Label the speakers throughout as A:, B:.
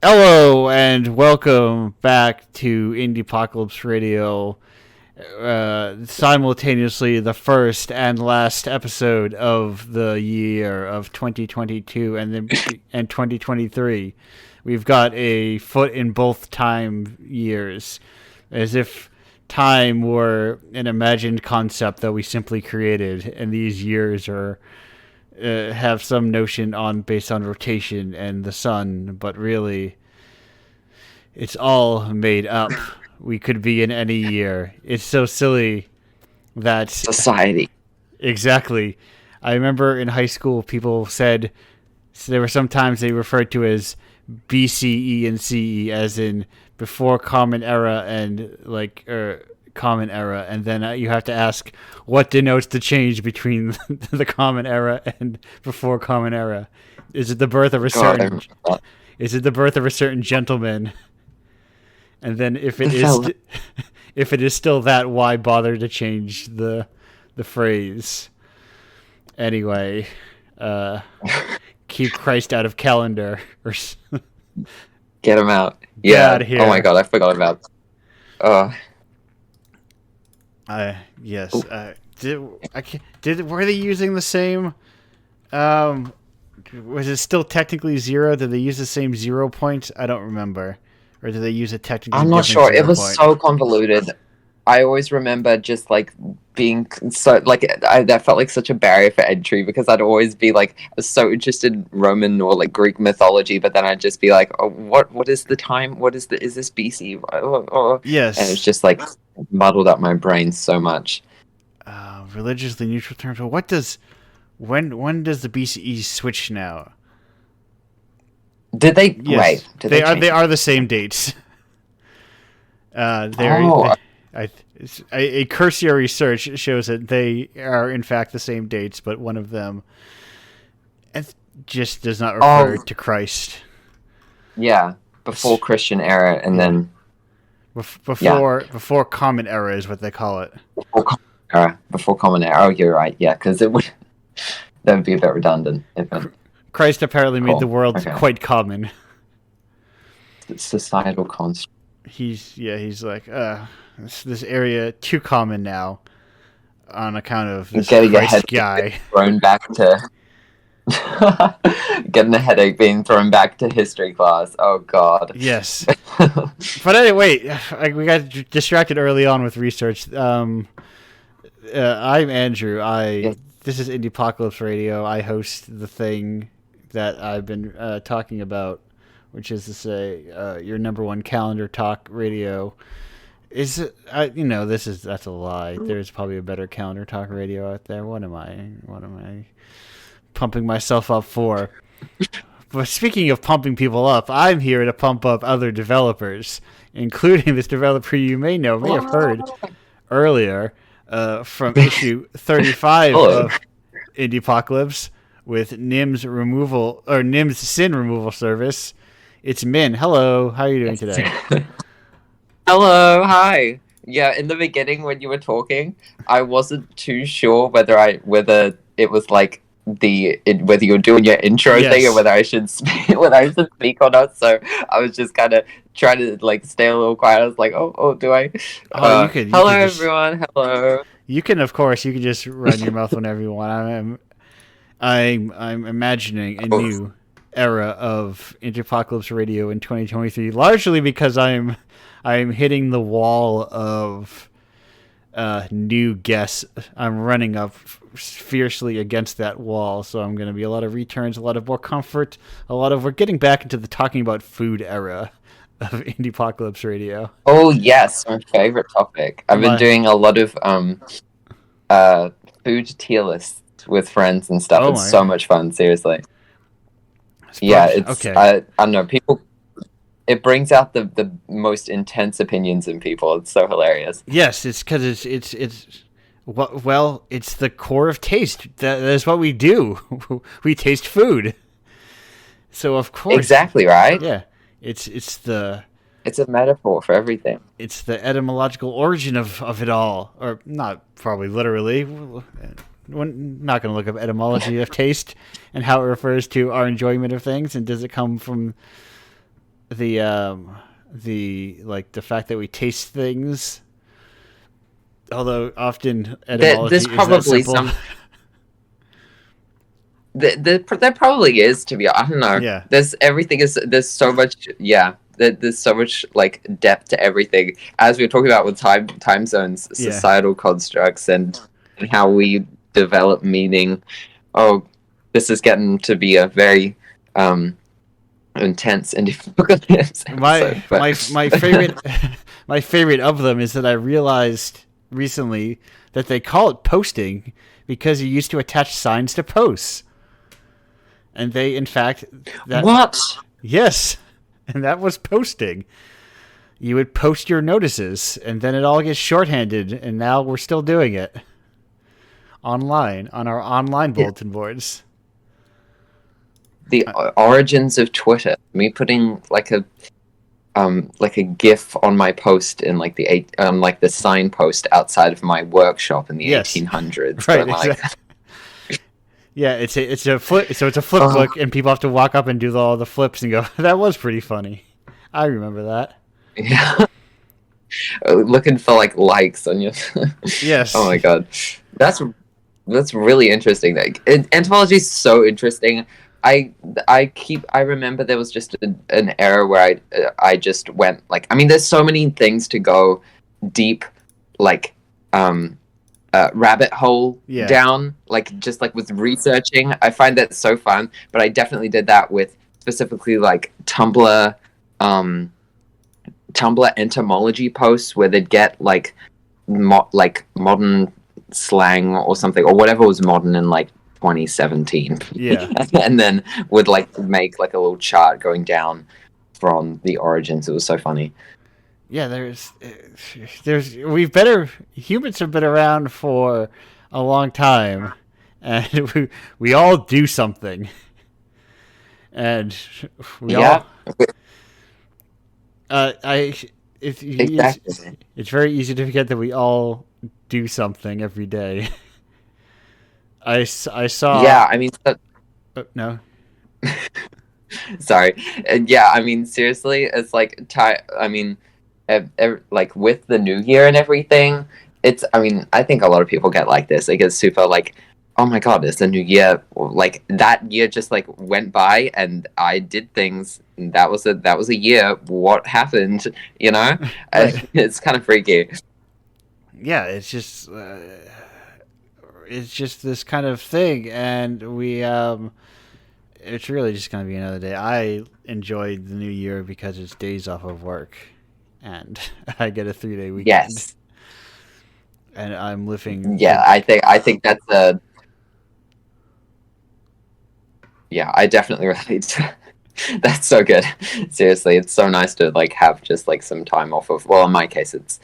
A: Hello and welcome back to Indiepocalypse Radio. Simultaneously, the first and last episode of the year of 2022 and 2023. We've got a foot in both time years, as if time were an imagined concept that we simply created, and these years are have some notion based on rotation and the sun, but really, it's all made up. We could be in any year. It's so silly that
B: society.
A: Exactly. I remember in high school, people said there were sometimes they referred to as BCE and CE, as in before Common Era and Common Era, and then you have to ask what denotes the change between the Common Era and before Common Era. Is it the birth of a certain? Is it the birth of a certain gentleman? And then if it is still that, why bother to change the phrase? Anyway, keep Christ out of calendar or
B: get him out.
A: Get out of here.
B: Oh my god, I forgot about.
A: Yes. Were they using the same? Was it still technically zero? Did they use the same 0 point? I don't remember. Or did they use a technically
B: I'm not
A: different
B: sure. It was
A: point?
B: so convoluted. I always remember just being so that felt like such a barrier for entry, because I'd always be so interested in Roman or Greek mythology, but then I'd just be like, oh, what is the time? Is this BC?
A: Yes.
B: And it's just muddled up my brain so much.
A: Religiously neutral terms. Well, when does the BCE switch now?
B: Did they?
A: Yes.
B: Wait.
A: They are the same dates. A cursory search shows that they are in fact the same dates, but one of them just does not refer to Christ.
B: Yeah, before Christian era, and then
A: before Common Era is what they call it.
B: Before Common Era. Oh, you're right. Yeah, because that would be a bit redundant.
A: Christ apparently made the world quite common.
B: It's societal construct.
A: He's like, this area too common now, on account of this Christ guy.
B: Thrown back to getting a headache being thrown back to history class. Oh God.
A: Yes. But anyway, we got distracted early on with research. I'm Andrew. This is Indiepocalypse Radio. I host the thing that I've been talking about, which is to say, your number one calendar talk radio. That's a lie. There's probably a better calendar talk radio out there. What am I pumping myself up for? But speaking of pumping people up, I'm here to pump up other developers, including this developer you may have heard earlier from issue 35 of Indiepocalypse with Nim's sin removal service. It's Min. Hello, how are you doing today?
B: Hello, hi. Yeah, in the beginning when you were talking, I wasn't too sure whether it was whether you're doing your intro thing or whether I should speak or not. So I was just kind of trying to stay a little quiet. I was like, do I? Hello, everyone. Hello.
A: You can just run your mouth whenever you want. I'm imagining a new era of Indiepocalypse Radio in 2023, largely because I'm hitting the wall of new guests. I'm running up fiercely against that wall, so I'm going to be a lot of returns, a lot of more comfort, we're getting back into the talking about food era of Indiepocalypse Radio.
B: Oh yes, my favorite topic. I've been doing a lot of food tier lists with friends and stuff. It's so much fun, seriously. It's I don't know, people. It brings out the most intense opinions in people. It's so hilarious.
A: Yes, it's because it's the core of taste. That is what we do. We taste food. So of course,
B: exactly right.
A: Yeah, it's a
B: metaphor for everything.
A: It's the etymological origin of it all, or not probably literally. We're not going to look up etymology of taste and how it refers to our enjoyment of things, and does it come from the fact that we taste things, although often
B: There's
A: etymology is that
B: probably
A: simple.
B: There probably is, to be. I don't know.
A: Yeah.
B: There's so much. Yeah. There's so much like depth to everything. As we were talking about with time zones,
A: Yeah.
B: societal constructs, and how we develop meaning. Oh, this is getting to be a very intense Indiepocalypse episode.
A: My favorite my favorite of them is that I realized recently that they call it posting because you used to attach signs to posts. And they, in fact,
B: What?
A: Yes, and that was posting. You would post your notices, and then it all gets shorthanded, and now we're still doing it online on our online bulletin boards.
B: The origins of Twitter. Me putting like a GIF on my post in like the signpost outside of my workshop in the 1800s.
A: Right, exactly. Yeah, it's a flip. So it's a flip book, and people have to walk up and do all the flips and go. That was pretty funny. I remember that.
B: Yeah. Looking for like likes on your.
A: Yes.
B: Oh my god, that's really interesting. Like, anthropology is so interesting. I remember there was just an era where I just went like, I mean, there's so many things to go deep, like rabbit hole down, like just like with researching. I find that so fun, but I definitely did that with specifically like Tumblr entomology posts where they'd get like modern slang or something or whatever was modern in like 2017.
A: Yeah.
B: And then would like make like a little chart going down from the origins. It was so funny.
A: Yeah, humans have been around for a long time, and we all do something, and we all. It's very easy to forget that we all do something every day. I saw.
B: Yeah, I mean.
A: No.
B: Sorry. Yeah, I mean, seriously, it's like I mean. Like with the new year and everything, I mean, I think a lot of people get like this. They get super like, oh my god, it's a new year. Like that year just like went by and I did things. And that was a year. What happened? You know,
A: Right.
B: It's kind of freaky.
A: Yeah, it's just this kind of thing, and it's really just gonna be another day. I enjoyed the new year because it's days off of work. And I get a 3-day weekend.
B: Yes.
A: And I'm living.
B: Yeah, I think that's a. Yeah, I definitely relate. That's so good. Seriously, it's so nice to like have just like some time off of. Well, in my case, it's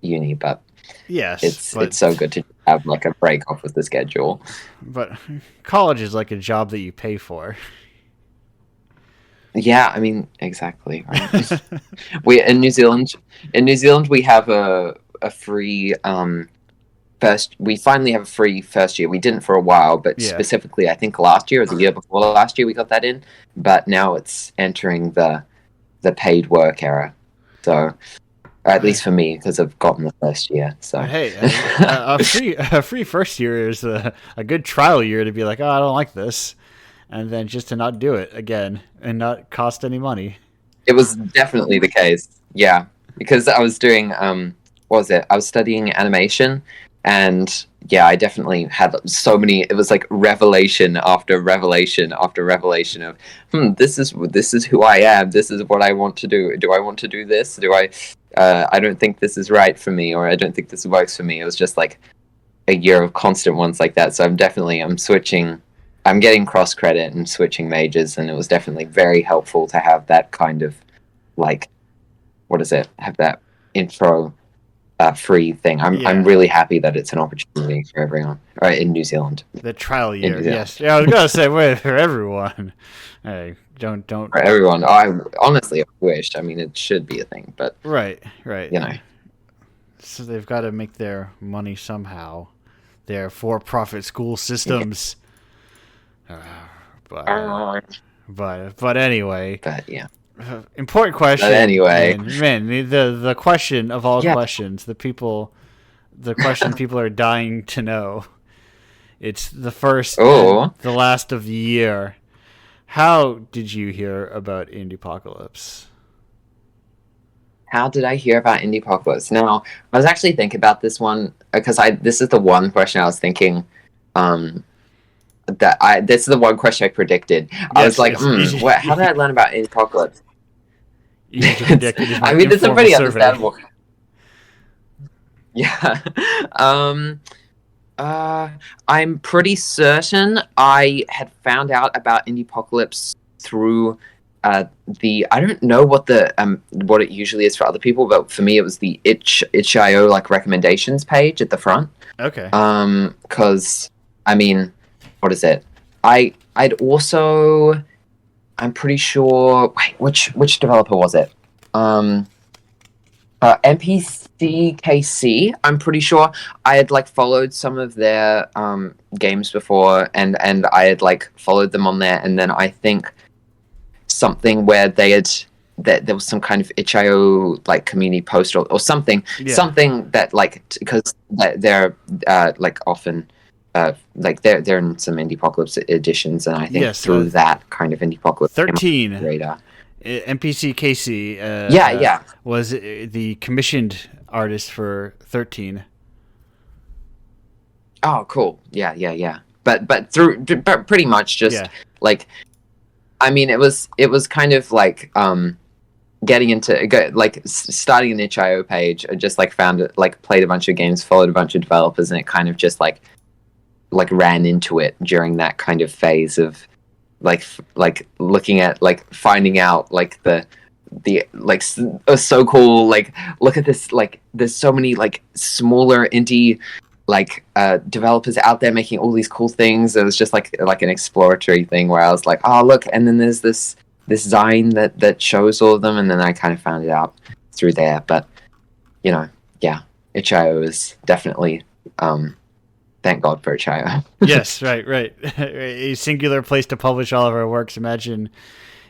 B: uni, but
A: yes,
B: it's so good to have like a break off with the schedule.
A: But college is like a job that you pay for.
B: Yeah, I mean, exactly. Right? We in New Zealand we have a free we finally have a free first year. We didn't for a while, but specifically I think last year or the year before last year we got that in, but now it's entering the paid work era. So at least for me, because I've gotten the first year. So
A: hey, a free first year is a good trial year to be like, oh, I don't like this. And then just to not do it again and not cost any money.
B: It was definitely the case. Yeah. Because I was doing, what was it? I was studying animation. And yeah, I definitely had so many, it was like revelation after revelation after revelation of, this is who I am. This is what I want to do. Do I want to do this? I don't think this is right for me, or I don't think this works for me. It was just like a year of constant ones like that. So I'm switching. I'm getting cross credit and switching majors, and it was definitely very helpful to have that kind of like, what is it? Have that intro free thing. I'm really happy that it's an opportunity for everyone in New Zealand.
A: The trial year, yes. Yeah, I was gonna say, wait, for everyone. Hey, don't
B: for everyone. I honestly wish. I mean, it should be a thing, but
A: right.
B: You know,
A: so they've got to make their money somehow. Their for-profit school systems.
B: Yeah.
A: But anyway.
B: But yeah.
A: Important question.
B: But anyway,
A: man, the question of all
B: yeah.
A: questions, the question people are dying to know. It's the first and
B: Oh,
A: the last of the year. How did you hear about Indiepocalypse?
B: how did I hear about Indiepocalypse? Now, I was actually thinking about this one because this is the one question I was thinking. Um, this is the one question I predicted. I was
A: Yes,
B: like,
A: it's easy.
B: how did I learn about Indiepocalypse?
A: Easy to predict. It is my
B: I mean, it's a
A: informal
B: pretty
A: survey.
B: understandable. Yeah. um, I'm pretty certain I had found out about Indiepocalypse through I don't know what it usually is for other people, but for me it was the itch.io like recommendations page at the front.
A: Okay.
B: Because I mean, what is it? I'd also I'm pretty sure. Wait, which developer was it? NPCKC. I'm pretty sure I had like followed some of their games before, and I had like followed them on there, and then I think something where that there was some kind of itch.io like community post or something, something that like because they're like often. Like they're in some Indiepocalypse editions, and I think through that kind of Indiepocalypse
A: 13
B: radar.
A: NPC Casey
B: Yeah.
A: was the commissioned artist for 13.
B: Oh, cool. Yeah. But pretty much just like, I mean, it was kind of like getting into like starting an itch.io page. I just like found it, like played a bunch of games, followed a bunch of developers, and it kind of just like ran into it during that kind of phase of like looking at like finding out like the like so cool, like look at this, like there's so many like smaller indie like developers out there making all these cool things. It was just like an exploratory thing where I was like, oh look, and then there's this Zine that shows all of them, and then I kind of found it out through there. But you know, yeah, itch.io is definitely thank God for itch.io.
A: Yes, right. A singular place to publish all of our works. Imagine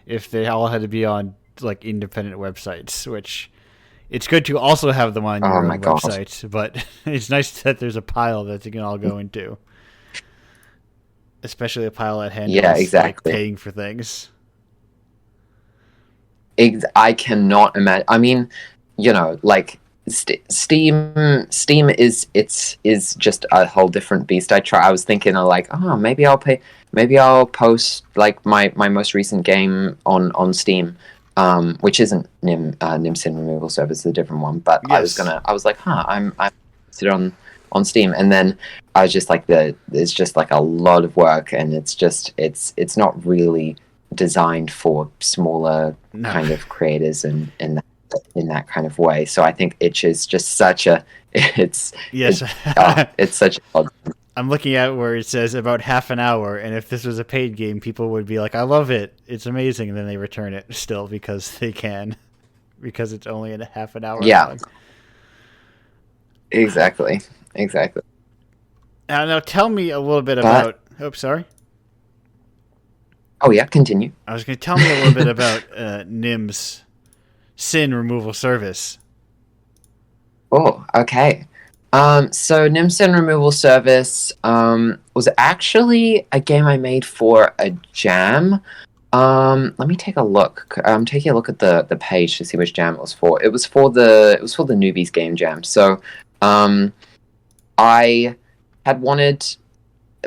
A: if they all had to be on like independent websites, which it's good to also have them on your own website, but it's nice that there's a pile that you can all go into. Especially a pile that handles like paying for things.
B: I cannot imagine. I mean, you know, like Steam is just a whole different beast. I was thinking of like, oh, maybe I'll post like my most recent game on Steam, which isn't Nim Sin Removal Service, a different one. But yes. I was like, I'm posted on Steam, and then I was just like, it's just like a lot of work, and it's not really designed for smaller kind of creators and in that kind of way. So I think itch is just such a it's such a
A: I'm looking at where it says about half an hour, and if this was a paid game, people would be like, I love it, it's amazing, and then they return it still because they can, because it's only in a half an hour long.
B: Exactly.
A: Now tell me a little bit about sorry.
B: Oh yeah, continue.
A: I was going to tell me a little bit about Nim's Sin Removal Service.
B: Oh, okay. So Nim Sin Removal Service was actually a game I made for a jam. Let me take a look. I'm taking a look at the page to see which jam it was for. It was for the Newbies Game Jam. So I had wanted,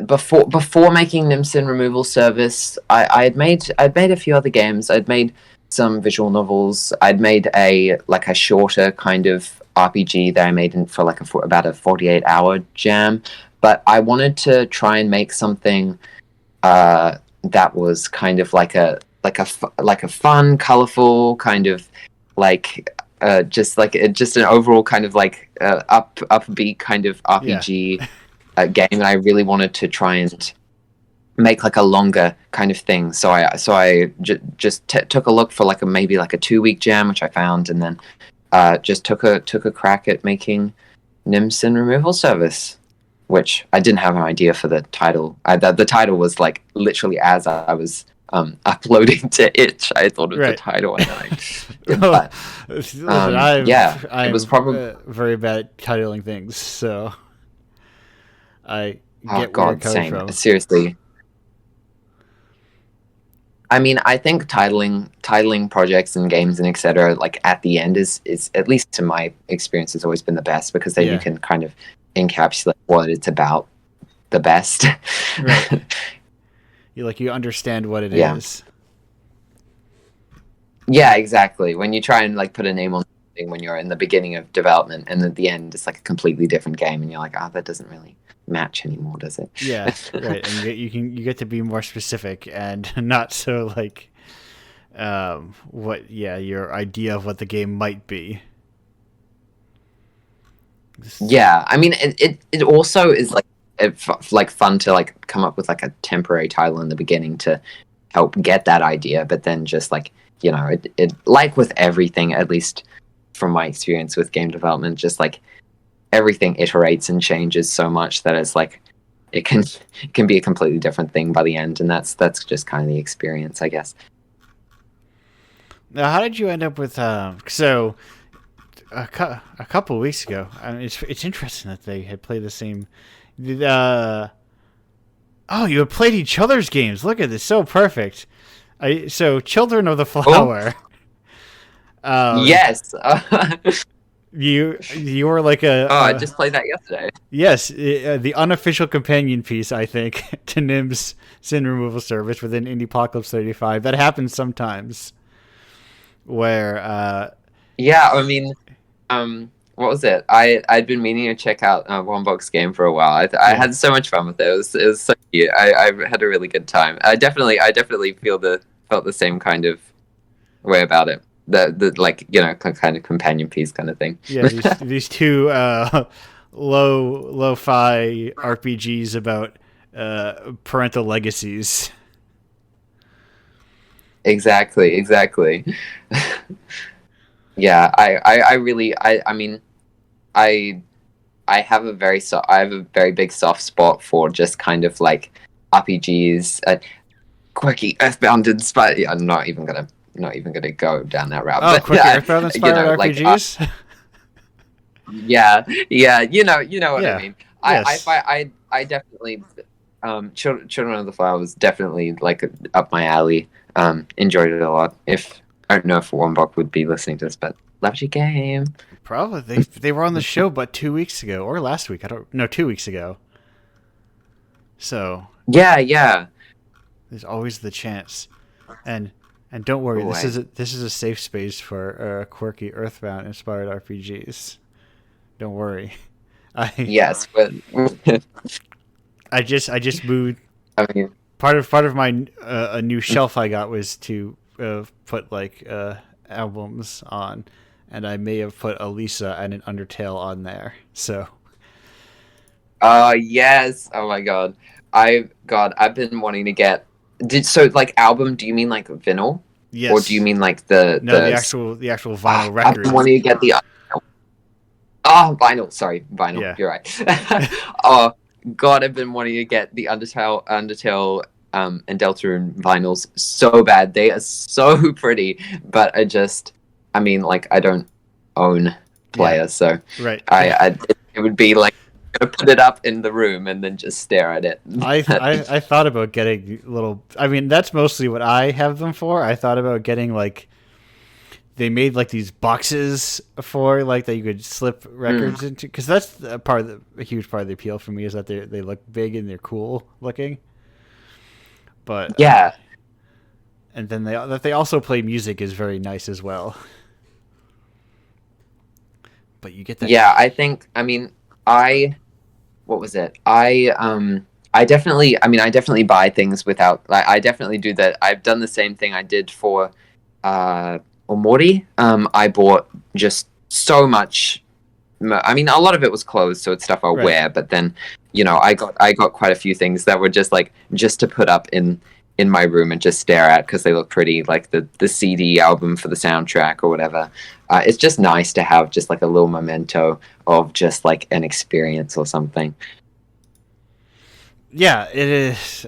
B: before making Nim Sin Removal Service, I'd made a few other games. I'd made some visual novels. I'd made a shorter kind of RPG that I made for about a 48-hour jam. But I wanted to try and make something that was kind of like a fun, colorful kind of just an overall kind of upbeat kind of RPG game, and I really wanted to try and make like a longer kind of thing. So I just took a look for maybe a 2-week jam, which I found, and then just took a crack at making Nim Sin Removal Service, which I didn't have an idea for the title. The title was literally as I was uploading to itch. I thought of the
A: Right.
B: title and then I did
A: Well,
B: that.
A: listen,
B: It was probably
A: very bad at titling things, so I
B: oh
A: get where you're
B: god,
A: coming
B: same.
A: from.
B: Seriously. I mean, I think titling projects and games and etc. like at the end is at least to my experience has always been the best because then you can kind of encapsulate what it's about the best.
A: Right. You understand what it is.
B: Yeah, exactly. When you try and like put a name on something when you're in the beginning of development and at the end it's like a completely different game and you're like, oh, that doesn't really match anymore, does it?
A: Yeah, right. And you get to be more specific and not so like your idea of what the game might be.
B: Yeah, I mean it also is like fun to like come up with like a temporary title in the beginning to help get that idea, but then just like it like with everything, at least from my experience with game development, just like everything iterates and changes so much that it's like it can be a completely different thing by the end, and that's just kind of the experience, I guess.
A: Now, how did you end up with so a couple of weeks ago? I mean, it's interesting that they had played the same. Oh, you had played each other's games. Look at this, so perfect. So Children of the Flower.
B: Yes.
A: You were like
B: I just played that yesterday.
A: Yes, the unofficial companion piece, I think, to Nim's Sin Removal Service within Indiepocalypse 35. That happens sometimes. Where
B: yeah, I mean, what was it? I'd been meaning to check out One Box Game for a while. I had so much fun with it. It was so cute. I had a really good time. I definitely felt the same kind of way about it. The like kind of companion piece kind of thing.
A: Yeah, these two lo-fi RPGs about parental legacies.
B: Exactly. Yeah, I really mean I have a very big soft spot for just kind of like RPGs, quirky Earthbound inspired. Yeah, I'm not even gonna go down that route.
A: Oh,
B: but,
A: quirky Earthbound inspired RPGs.
B: Like, yeah, you know what I mean.
A: Yes.
B: I definitely Children of the Flower was definitely like up my alley. Enjoyed it a lot. I don't know if Wombok would be listening to this, but loved your game.
A: Probably they were on the show, but 2 weeks ago or last week. 2 weeks ago. So
B: yeah.
A: There's always the chance, and don't worry, this is a safe space for quirky Earthbound inspired RPGs. Don't worry.
B: Yes, but
A: I just moved.
B: I mean,
A: part of my a new shelf I got was to put like albums on, and I may have put Elisa and an Undertale on there. So.
B: Yes. Oh my god. I've been wanting to get. Like album? Do you mean like vinyl?
A: Yes.
B: Or do you mean like the
A: actual vinyl record?
B: I've been wanting to get the. Oh, vinyl. Sorry, vinyl. Yeah. You're right. Oh god, I've been wanting to get the Undertale, and Deltarune vinyls so bad. They are so pretty, but I mean, like I don't own player, so
A: right.
B: It would be like. Put it up in the room and then just stare at it.
A: I thought about getting little. I mean, that's mostly what I have them for. I thought about getting like they made like these boxes for like that you could slip records into, because that's a huge part of the appeal for me is that they look big and they're cool looking. But
B: yeah,
A: and then they also play music is very nice as well. But you get that.
B: Yeah, I think. I mean, what was it? I definitely buy things without. Like, I definitely do that. I've done the same thing I did for Omori. I bought just so much. I mean, a lot of it was clothes, so it's stuff I wear. But then, I got quite a few things that were just to put up in my room and just stare at because they look pretty, like the CD album for the soundtrack or whatever. It's just nice to have just like a little memento of just like an experience or something. Yeah,
A: it is.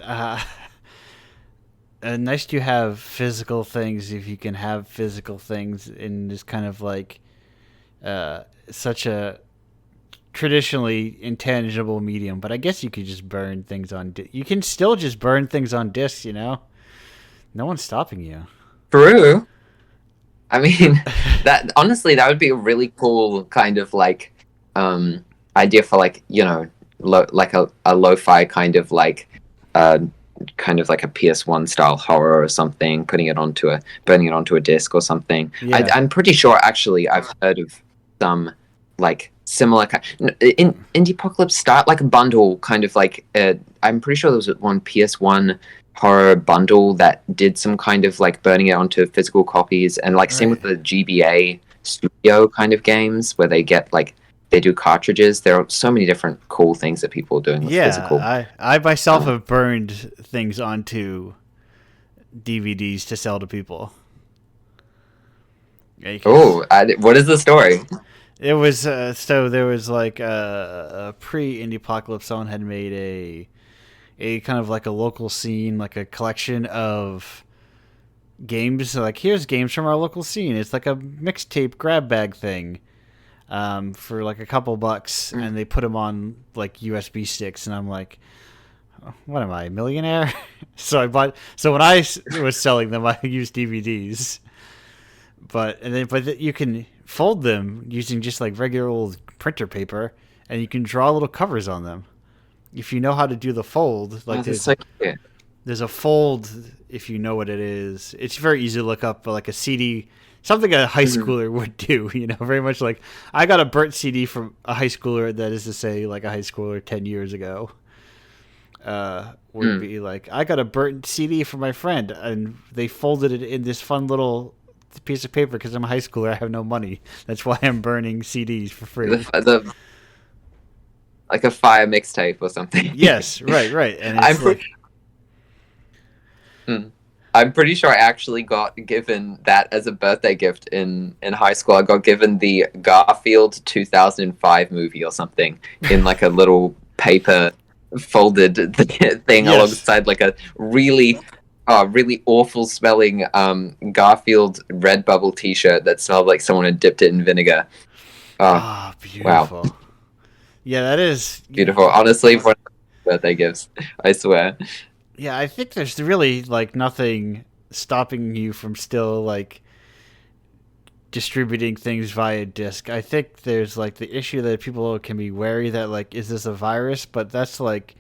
A: nice to have physical things if you can have physical things in this kind of like such a traditionally intangible medium. But I guess you could just burn things on. You can still just burn things on discs. No one's stopping you.
B: True. I mean, that honestly, that would be a really cool kind of like idea for like like a lo-fi kind of like a PS1 style horror or something, burning it onto a disc or something.
A: Yeah.
B: I'm pretty sure actually I've heard of some like similar in Indiepocalypse start like a bundle kind of like I'm pretty sure there was one PS1 horror bundle that did some kind of like burning it onto physical copies, and like same with the GBA studio kind of games where they get like they do cartridges. There are so many different cool things that people are doing with physical.
A: I myself have burned things onto DVDs to sell to people.
B: Oh, what is the story?
A: It was so there was like a pre-Indiepocalypse, someone had made a kind of like a local scene, like a collection of games. So like, here's games from our local scene. It's like a mixtape grab bag thing for like a couple bucks, and they put them on like USB sticks. And I'm like, what am I, a millionaire? So when I was selling them, I used DVDs. But you can fold them using just like regular old printer paper, and you can draw little covers on them. If you know how to do the fold, like there's a fold. If you know what it is, it's very easy to look up. Like a CD, something a high schooler would do. Very much like I got a burnt CD from a high schooler. That is to say, like a high schooler 10 years ago. Would be like, I got a burnt CD from my friend, and they folded it in this fun little piece of paper because I'm a high schooler. I have no money. That's why I'm burning CDs for free.
B: Like a fire mixtape or something.
A: Yes, right. And
B: I'm pretty sure I actually got given that as a birthday gift in high school. I got given the Garfield 2005 movie or something in like a little paper folded thing alongside like a really awful smelling Garfield Redbubble t-shirt that smelled like someone had dipped it in vinegar.
A: Beautiful. Wow. Yeah, that is
B: beautiful. Honestly, one of the birthday gifts, I swear.
A: Yeah, I think there's really like nothing stopping you from still like distributing things via disc. I think there's like the issue that people can be wary that like, is this a virus? But that's like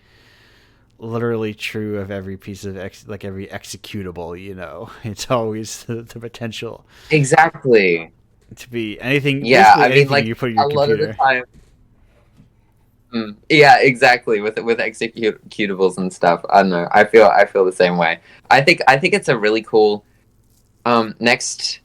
A: literally true of every piece of every executable. It's always the potential
B: exactly
A: to be anything.
B: Yeah, I mean,
A: anything
B: like
A: you put in your
B: a
A: computer.
B: lot of the time. Yeah, exactly. With executables and stuff. I don't know. I feel the same way. I think it's a really cool next.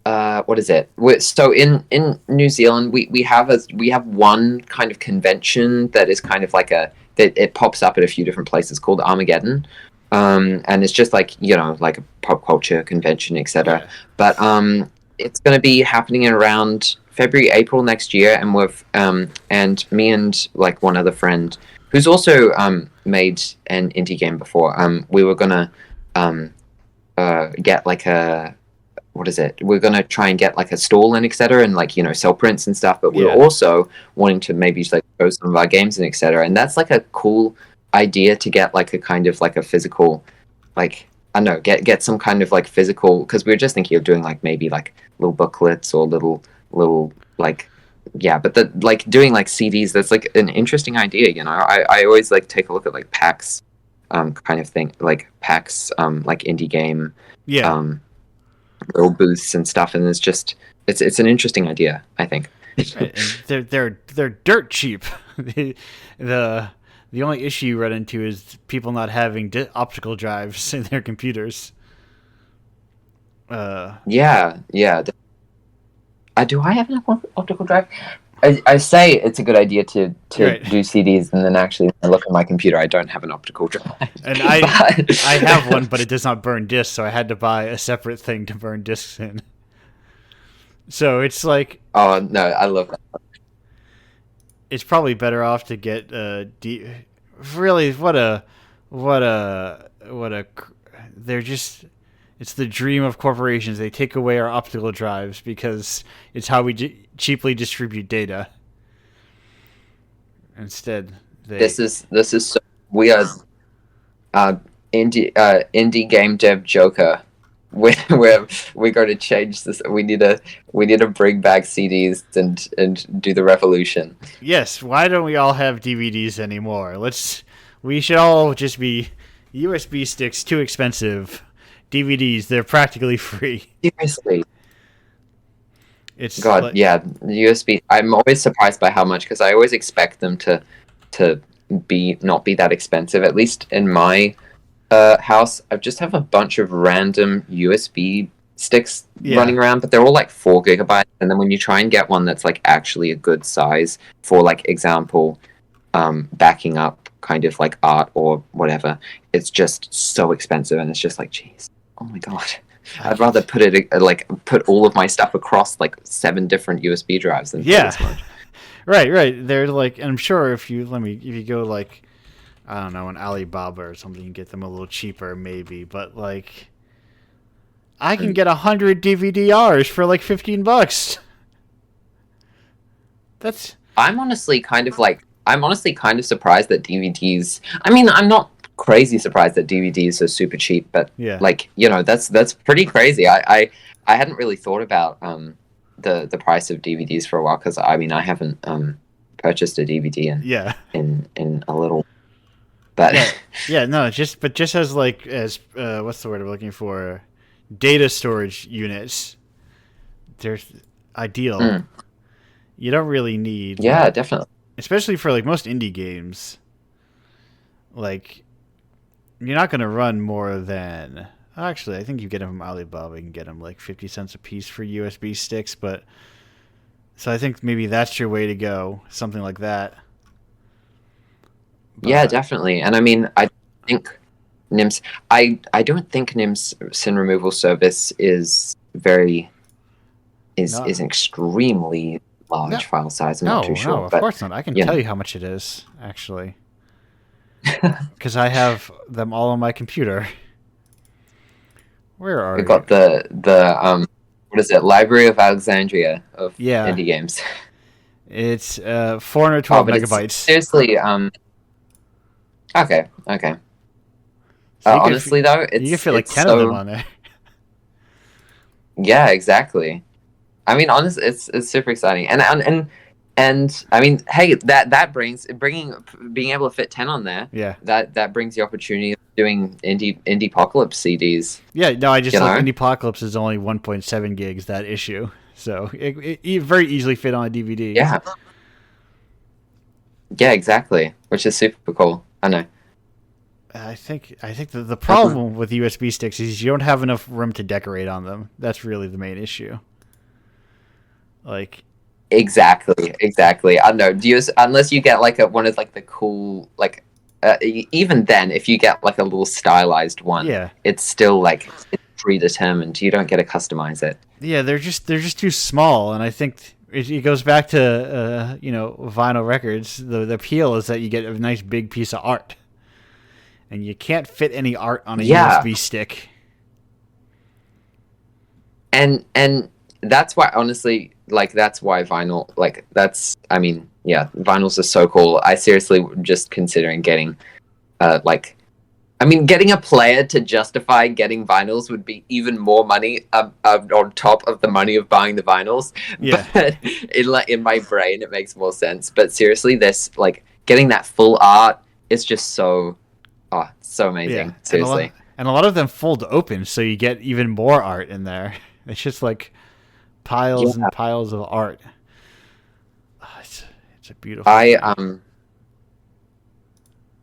B: What is it? So in New Zealand, we have one kind of convention that is kind of like it pops up at a few different places called Armageddon, and it's just like like a pop culture convention, etc.
A: Yeah.
B: But it's going to be happening in around February, April next year, and we've and me and like one other friend who's also made an indie game before. We were gonna get like a what is it? We're gonna try and get like a stall and etc. and like sell prints and stuff. But we're also wanting to maybe like show some of our games and etc. And that's like a cool idea to get like a kind of like a physical like. I don't know, get some kind of like physical, because we were just thinking of doing like maybe like little booklets or little like but the like doing like CDs. That's like an interesting idea. I always like take a look at like PAX kind of thing, like PAX like indie game little booths and stuff, and it's an interesting idea, I think.
A: Right. And they're dirt cheap. The only issue you run into is people not having optical drives in their computers.
B: Yeah. Do I have an optical drive? I say it's a good idea to do CDs, and then actually when I look at my computer, I don't have an optical drive.
A: And I have one, but it does not burn discs, so I had to buy a separate thing to burn discs in. So it's like...
B: Oh, no, I love that.
A: It's probably better off to get really what a they're just. It's the dream of corporations. They take away our optical drives because it's how we cheaply distribute data. Instead,
B: This is so, we are indie game dev Joker. We're going to change this. We need to bring back CDs and do the revolution.
A: Yes. Why don't we all have DVDs anymore? We should all just be USB sticks. Too expensive. DVDs. They're practically free.
B: Seriously.
A: It's
B: yeah, USB. I'm always surprised by how much, because I always expect them to not be that expensive. At least in my house, I just have a bunch of random USB sticks running around, but they're all like 4 gigabytes. And then when you try and get one that's like actually a good size for, like, example, backing up kind of like art or whatever, it's just so expensive, and it's just like, geez, oh my god. I'd rather put all of my stuff across like 7 different USB drives than this much.
A: Right. They're like, and I'm sure if you go like, I don't know, an Alibaba or something, you can get them a little cheaper maybe, but like, I can get 100 DVD-Rs for like $15.
B: I'm honestly kind of surprised that DVDs. I mean, I'm not crazy surprised that DVDs are super cheap, but like, that's pretty crazy. I hadn't really thought about the price of DVDs for a while, because I mean, I haven't purchased a DVD in a little, but
A: just as like, as what's the word I'm looking for, data storage units, they're ideal. You don't really need
B: definitely,
A: especially for like most indie games, like, you're not going to run more than... Actually, I think you get them from Alibaba. You can get them like 50 cents a piece for USB sticks. But so I think maybe that's your way to go. Something like that.
B: But, yeah, definitely. And I mean, I think NIMS... I don't think NIMS sin removal service is an extremely large file size. I'm not too sure.
A: No, of course not. I can tell you how much it is, actually. Because I have them all on my computer. Where are
B: we got the what is it? Library of Alexandria of indie games.
A: It's 412 megabytes.
B: Seriously, okay. So honestly, though,
A: you can fit like 10 of them on there.
B: Yeah, exactly. I mean, honestly, it's super exciting, and I mean, hey, that being able to fit 10 on there.
A: Yeah.
B: That brings the opportunity of doing Indiepocalypse CDs.
A: Yeah, no, I just like Indiepocalypse is only 1.7 gigs, that issue, so it very easily fit on a DVD.
B: Yeah. Yeah, exactly, which is super cool. I know.
A: I think the problem with USB sticks is you don't have enough room to decorate on them. That's really the main issue. Like.
B: Exactly. I don't know. Unless you get like one of like the cool, like, even then, if you get like a little stylized one, it's still like it's predetermined. You don't get to customize it.
A: Yeah, they're just too small, and I think it goes back to vinyl records. The appeal is that you get a nice big piece of art, and you can't fit any art on a USB stick.
B: And that's why, honestly, like, that's why vinyl, like, vinyls are so cool. I seriously just considering getting, getting a player to justify getting vinyls would be even more money on top of the money of buying the vinyls.
A: Yeah.
B: But in my brain, it makes more sense. But seriously, this, like, getting that full art is just so amazing. Yeah. Seriously.
A: And a lot of them fold open, so you get even more art in there. It's just like piles and piles of art. It's a beautiful thing.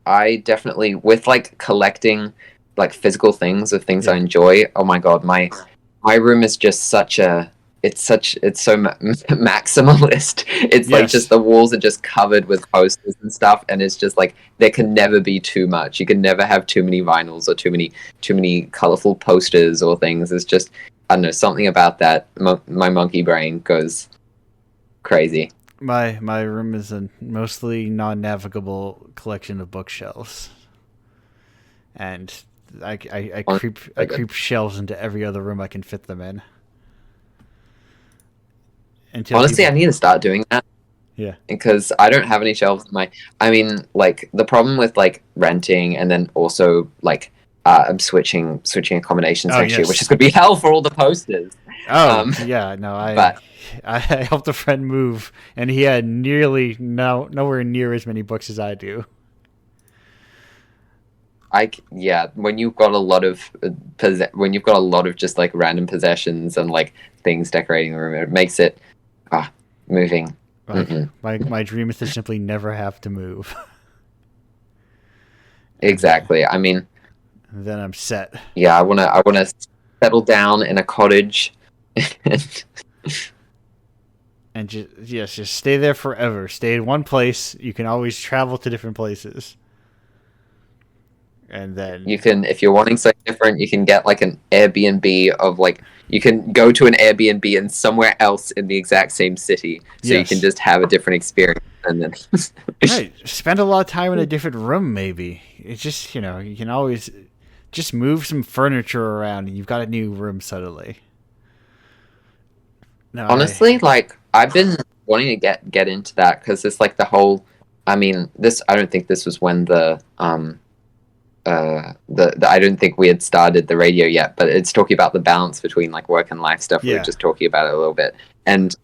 B: I definitely, with like collecting like physical things of things I enjoy. Oh my god, my room is just it's so maximalist. It's like just the walls are just covered with posters and stuff, and it's just like there can never be too much. You can never have too many vinyls or too many colorful posters or things. It's just, I don't know, something about that. My monkey brain goes crazy.
A: My room is a mostly non-navigable collection of bookshelves, and I
B: Honestly,
A: creep shelves into every other room I can fit them in.
B: honestly, I need to start doing that.
A: Yeah.
B: Because I don't have any shelves in my. I mean, like the problem with like renting and then also like I'm switching accommodations next year, which is going to be hell for all the posters.
A: Yeah, no,
B: But
A: I helped a friend move, and he had nowhere near as many books as I do.
B: when you've got a lot of when you've got a lot of just like random possessions and like things decorating the room, it makes it moving.
A: My dream is to simply never have to move.
B: Exactly. I mean,
A: then I'm set.
B: Yeah, I wanna settle down in a cottage.
A: And just stay there forever. Stay in one place. You can always travel to different places. And then
B: you can, if you're wanting something different, you can get like an Airbnb of like, you can go to an Airbnb in somewhere else in the exact same city, so you can just have a different experience. And then
A: right, spend a lot of time in a different room. Maybe it's just you can always just move some furniture around, and you've got a new room suddenly. No,
B: honestly, like I've been wanting to get into that because it's like the whole. I mean, I don't think this was when the I don't think we had started the radio yet, but it's talking about the balance between like work and life stuff. We were just talking about it a little bit, and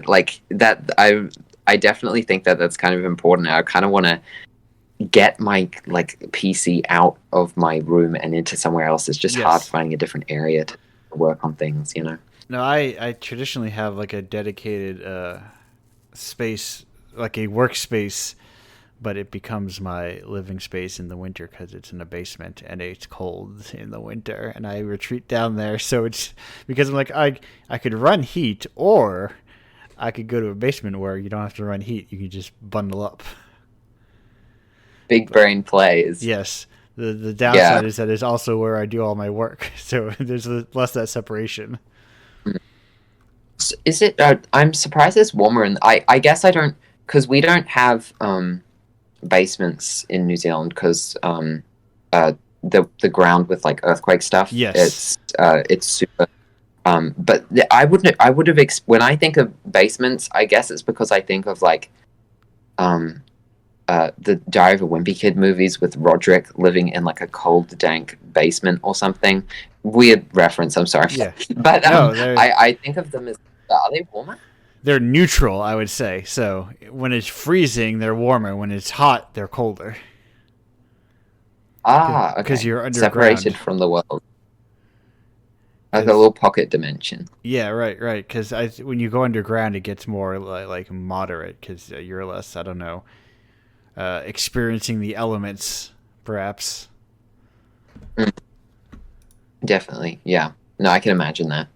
B: like that. I definitely think that that's kind of important. I kind of want to get my like PC out of my room and into somewhere else. It's just hard finding a different area to work on things,
A: No, I traditionally have like a dedicated space, like a workspace, but it becomes my living space in the winter because it's in a basement and it's cold in the winter, and I retreat down there. So it's because I'm like I could run heat, or I could go to a basement where you don't have to run heat. You can just bundle up.
B: Big brain plays.
A: Yes. The downside is that it's also where I do all my work. So there's less that separation.
B: Is it? I'm surprised it's warmer, and I guess I don't, because we don't have basements in New Zealand because the ground with like earthquake stuff.
A: Yes,
B: it's super. But I would have when I think of basements, I guess it's because I think of like the Diary of a Wimpy Kid movies with Roderick living in like a cold, dank basement or something. Weird reference, I'm sorry.
A: Yeah.
B: But I think of them as, are they warmer?
A: They're neutral, I would say. So when it's freezing, they're warmer. When it's hot, they're colder.
B: Okay.
A: Because you're underground.
B: Separated from the world. Like a little pocket dimension.
A: Yeah, right. Because when you go underground, it gets more like moderate because you're less, I don't know, experiencing the elements, perhaps.
B: Definitely, yeah. No, I can imagine that.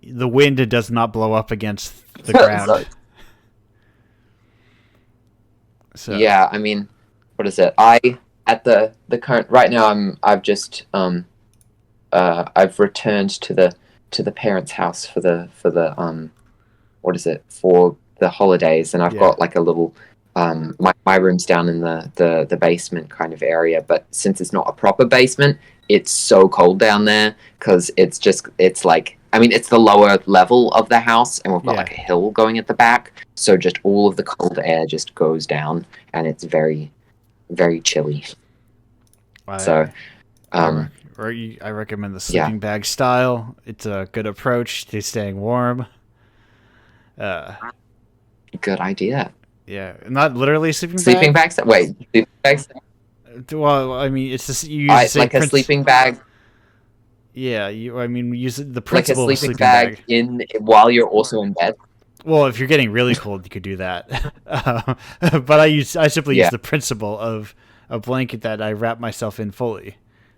A: The wind does not blow up against the ground. So
B: yeah, I mean, what is it? At the current right now, I've returned to the parents' house for the what is it, for the holidays, and I've got like a little my room's down in the basement kind of area, but since it's not a proper basement, it's so cold down there because it's like, I mean, it's the lower level of the house, and we've got like a hill going at the back, so just all of the cold air just goes down, and it's very, very chilly. I
A: recommend the sleeping bag style. It's a good approach to staying warm.
B: Good idea.
A: Yeah, not literally
B: sleeping bags. Wait, sleeping bags.
A: Well, I mean, it's just you use the same
B: like a sleeping bag.
A: Yeah, we use the principle
B: like a sleeping bag in while you're also in bed.
A: Well, if you're getting really cold, you could do that. But I simply use the principle of a blanket that I wrap myself in fully,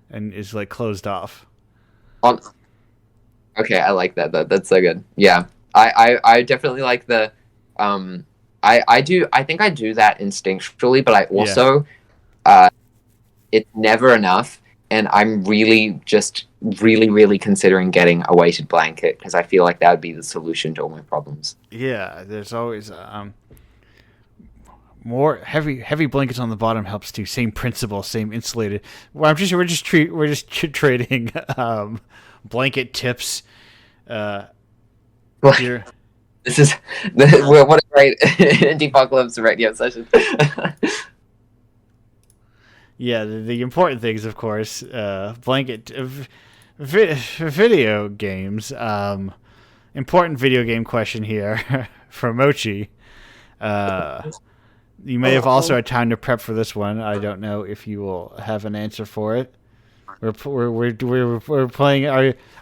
A: and is like closed off.
B: Okay, I like that. That's so good. Yeah, I definitely like the I think I do that instinctually, but I also it's never enough, and I'm really considering getting a weighted blanket because I feel like that would be the solution to all my problems.
A: Yeah, there's always More heavy blankets on the bottom helps too. Same principle, same insulated. Well, we're just trading blanket tips here.
B: This is what a great Indiepocalypse radio session.
A: Yeah, the important things, of course, blanket video games. Important video game question here from Mochi. You may have also had time to prep for this one. I don't know if you will have an answer for it. We're playing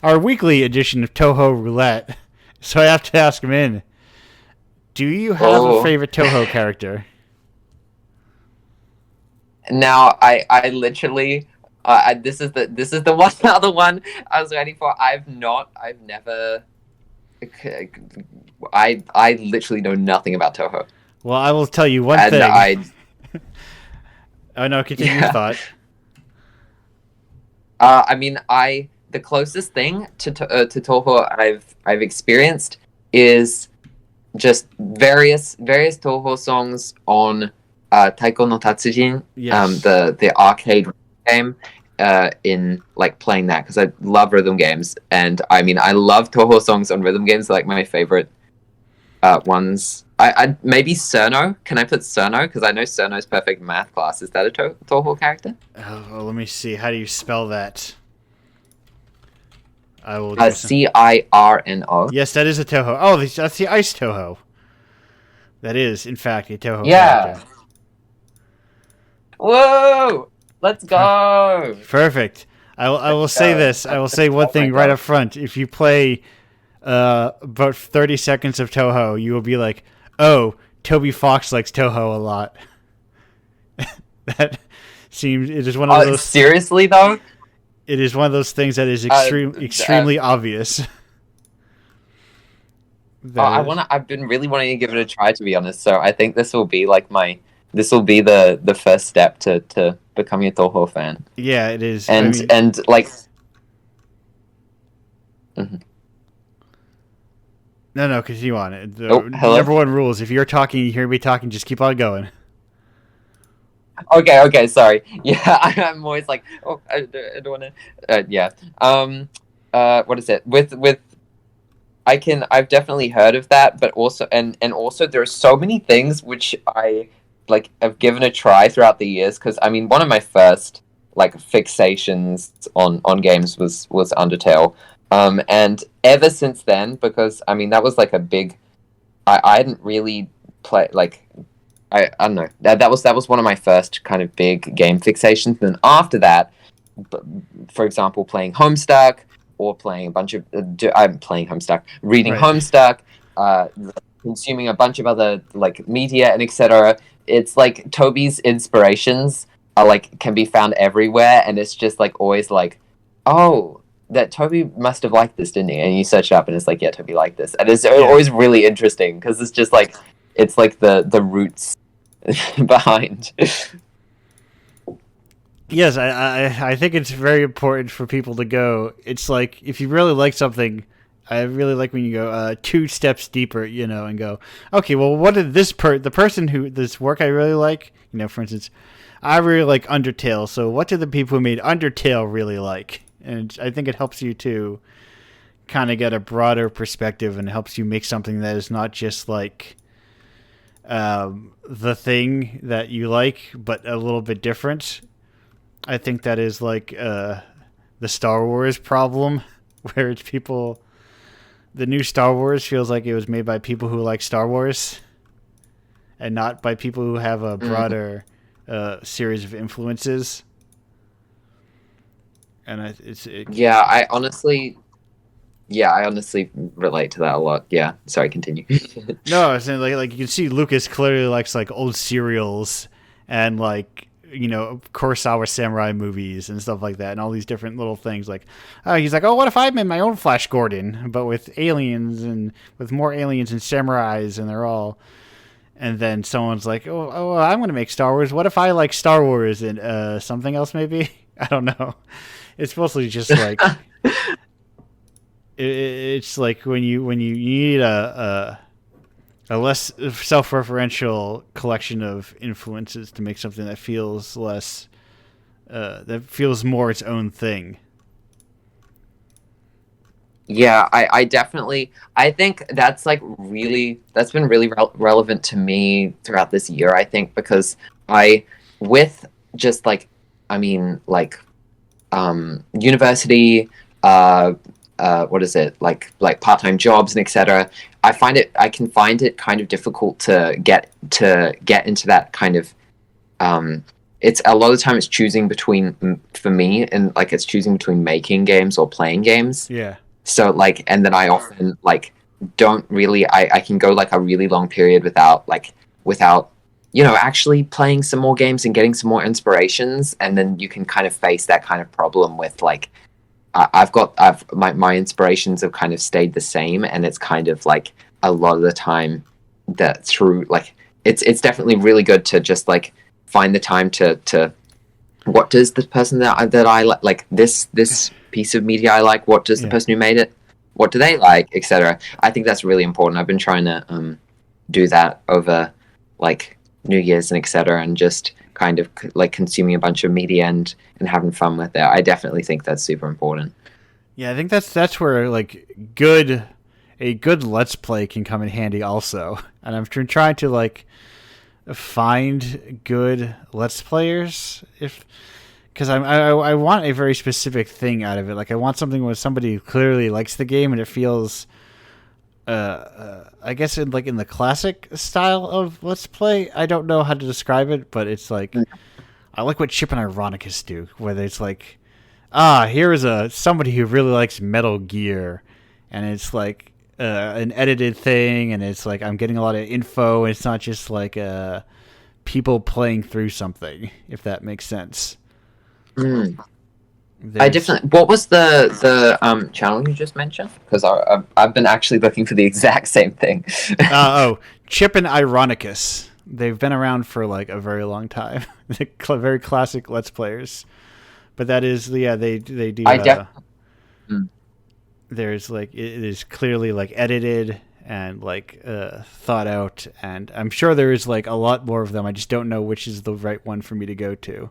A: our weekly edition of Toho Roulette, so I have to ask him in. Do you have a favorite Toho character?
B: Now, I literally, this is the one other one I was waiting for. I've never. I literally know nothing about Toho.
A: Well, I will tell you one thing. Oh no, continue your thought.
B: I mean, the closest thing to Toho I've experienced is just various Toho songs on Taiko no Tatsujin,
A: yes.
B: The arcade game, in like playing that because I love rhythm games, and I mean I love Toho songs on rhythm games, like my favorite ones. I maybe Cerno. Can I put Cerno? Because I know Cerno's perfect math class. Is that a Toho character?
A: Oh, well, let me see. How do you spell that? I will.
B: Cirno.
A: Yes, that is a Toho. Oh, that's the Ice Toho. That is, in fact, a Toho character.
B: Whoa! Let's go.
A: Perfect. I will say this. I will say one thing right up front. If you play about 30 seconds of Toho, you will be like, "Oh, Toby Fox likes Toho a lot." That seems. It is one of those.
B: Seriously though.
A: It is one of those things that is extremely obvious.
B: I've been really wanting to give it a try, to be honest. So I think this will be like the first step to becoming a Toho fan.
A: Yeah, it is.
B: And like. Mm-hmm.
A: No, continue on.
B: Hello?
A: Number one rule is if you're talking, you hear me talking, just keep on going.
B: Okay, sorry. Yeah, I'm always like, oh, I don't want to. Yeah. What is it? I've definitely heard of that, but also, and also there are so many things which I like have given a try throughout the years. Because I mean, one of my first like fixations on games was Undertale. And ever since then, because I mean that was like a big, I hadn't really played like. I don't know. That was one of my first kind of big game fixations. And after that, for example, playing Homestuck or playing a bunch of I'm playing Homestuck, reading
A: Right.
B: Homestuck, consuming a bunch of other like media and etc. It's like Toby's inspirations are like can be found everywhere, and it's just like always like, oh, that Toby must have liked this, didn't he? And you search it up, and it's like, yeah, Toby liked this, and it's always really interesting because it's just like it's like the roots behind.
A: Yes, I think it's very important for people to go. It's like if you really like something, I really like when you go 2 steps deeper, and go, okay, well, what did this the person who this work I really like, for instance, I really like Undertale. So what did the people who made Undertale really like? And I think it helps you to kind of get a broader perspective and helps you make something that is not just like the thing that you like, but a little bit different. I think that is like the Star Wars problem, where it's people. The new Star Wars feels like it was made by people who like Star Wars, and not by people who have a broader series of influences. And
B: I honestly relate to that a lot. Yeah, sorry, continue.
A: No, I was saying like you can see Lucas clearly likes like old serials and like Kurosawa samurai movies and stuff like that, and all these different little things. Like, he's like, oh, what if I made my own Flash Gordon, but with aliens and with more aliens and samurais, and they're all. And then someone's like, oh, I'm going to make Star Wars. What if I like Star Wars and something else maybe? I don't know. It's mostly just like it's like when you need a a less self-referential collection of influences to make something that feels less, that feels more its own thing.
B: Yeah, I definitely, I think that's like really, that's been really relevant to me throughout this year, I think, because I, with just like, I mean, like, university, what is it, like part-time jobs and etc. I can find it kind of difficult to get into that kind of, it's a lot of the time it's choosing between, for me, and like it's choosing between making games or playing games.
A: Yeah.
B: So like, and then I often like don't really. I can go like a really long period without actually playing some more games and getting some more inspirations, and then you can kind of face that kind of problem with like I've my inspirations have kind of stayed the same, and it's kind of like a lot of the time that through like it's definitely really good to just like find the time to what does the person that I like this piece of media I like, what does the person who made it, what do they like, etc. I think that's really important. I've been trying to do that over like New Year's and etc. and just kind of like consuming a bunch of media and having fun with it. I definitely think that's super important.
A: Yeah, I think that's where like a good let's play can come in handy also. And I'm trying to like find good let's players if because I want a very specific thing out of it. Like I want something where somebody clearly likes the game and it feels, I guess in the classic style of let's play. I don't know how to describe it, but it's like I like what Chip and Ironicus do, where it's like, here is somebody who really likes Metal Gear, and it's like an edited thing, and it's like I'm getting a lot of info, and it's not just like people playing through something, if that makes sense.
B: I definitely. What was the channel you just mentioned? Because I've been actually looking for the exact same thing.
A: Chip and Ironicus. They've been around for like a very long time. They're very classic Let's Players. But that is, they do. There's like it is clearly like edited and like thought out, and I'm sure there is like a lot more of them. I just don't know which is the right one for me to go to.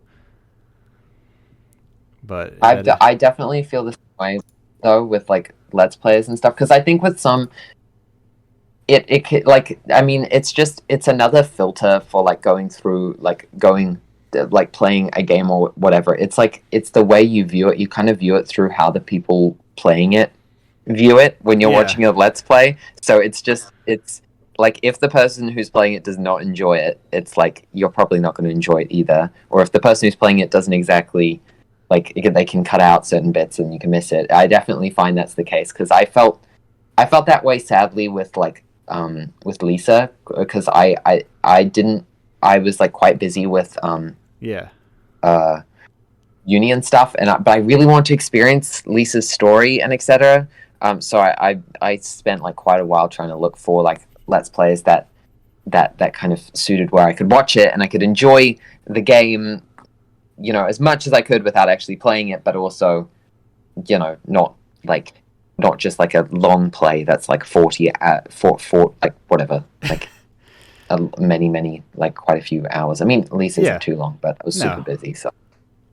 A: But
B: I definitely feel the same way though with like let's plays and stuff, because I think with some it like, I mean, it's another filter for like going through like playing a game or whatever. It's like it's the way you view it. You kind of view it through how the people playing it view it when you're watching a let's play. So it's like if the person who's playing it does not enjoy it, it's like you're probably not going to enjoy it either. Or if the person who's playing it doesn't exactly like, they can cut out certain bits and you can miss it. I definitely find that's the case, because I felt that way sadly with like with Lisa, because I was like quite busy with uni and stuff, but I really want to experience Lisa's story and etc. So I spent like quite a while trying to look for like let's plays that kind of suited where I could watch it and I could enjoy the game, as much as I could without actually playing it, but also, not just like a long play that's like 40 like whatever, like many like quite a few hours. I mean, at least isn't too long, but I was super busy, so.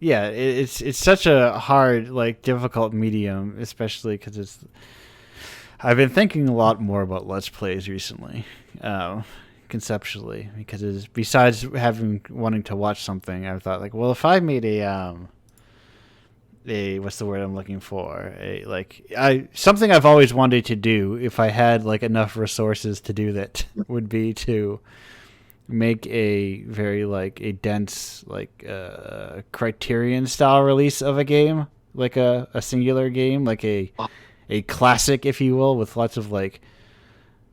A: Yeah, it's such a hard, like difficult medium, especially because I've been thinking a lot more about Let's Plays recently, conceptually, because besides wanting to watch something, I thought like, well, if I made a what's the word I'm looking for? Something I've always wanted to do, if I had like enough resources to do that, would be to make a very like a dense like Criterion style release of a game, like a singular game, like a classic, if you will, with lots of like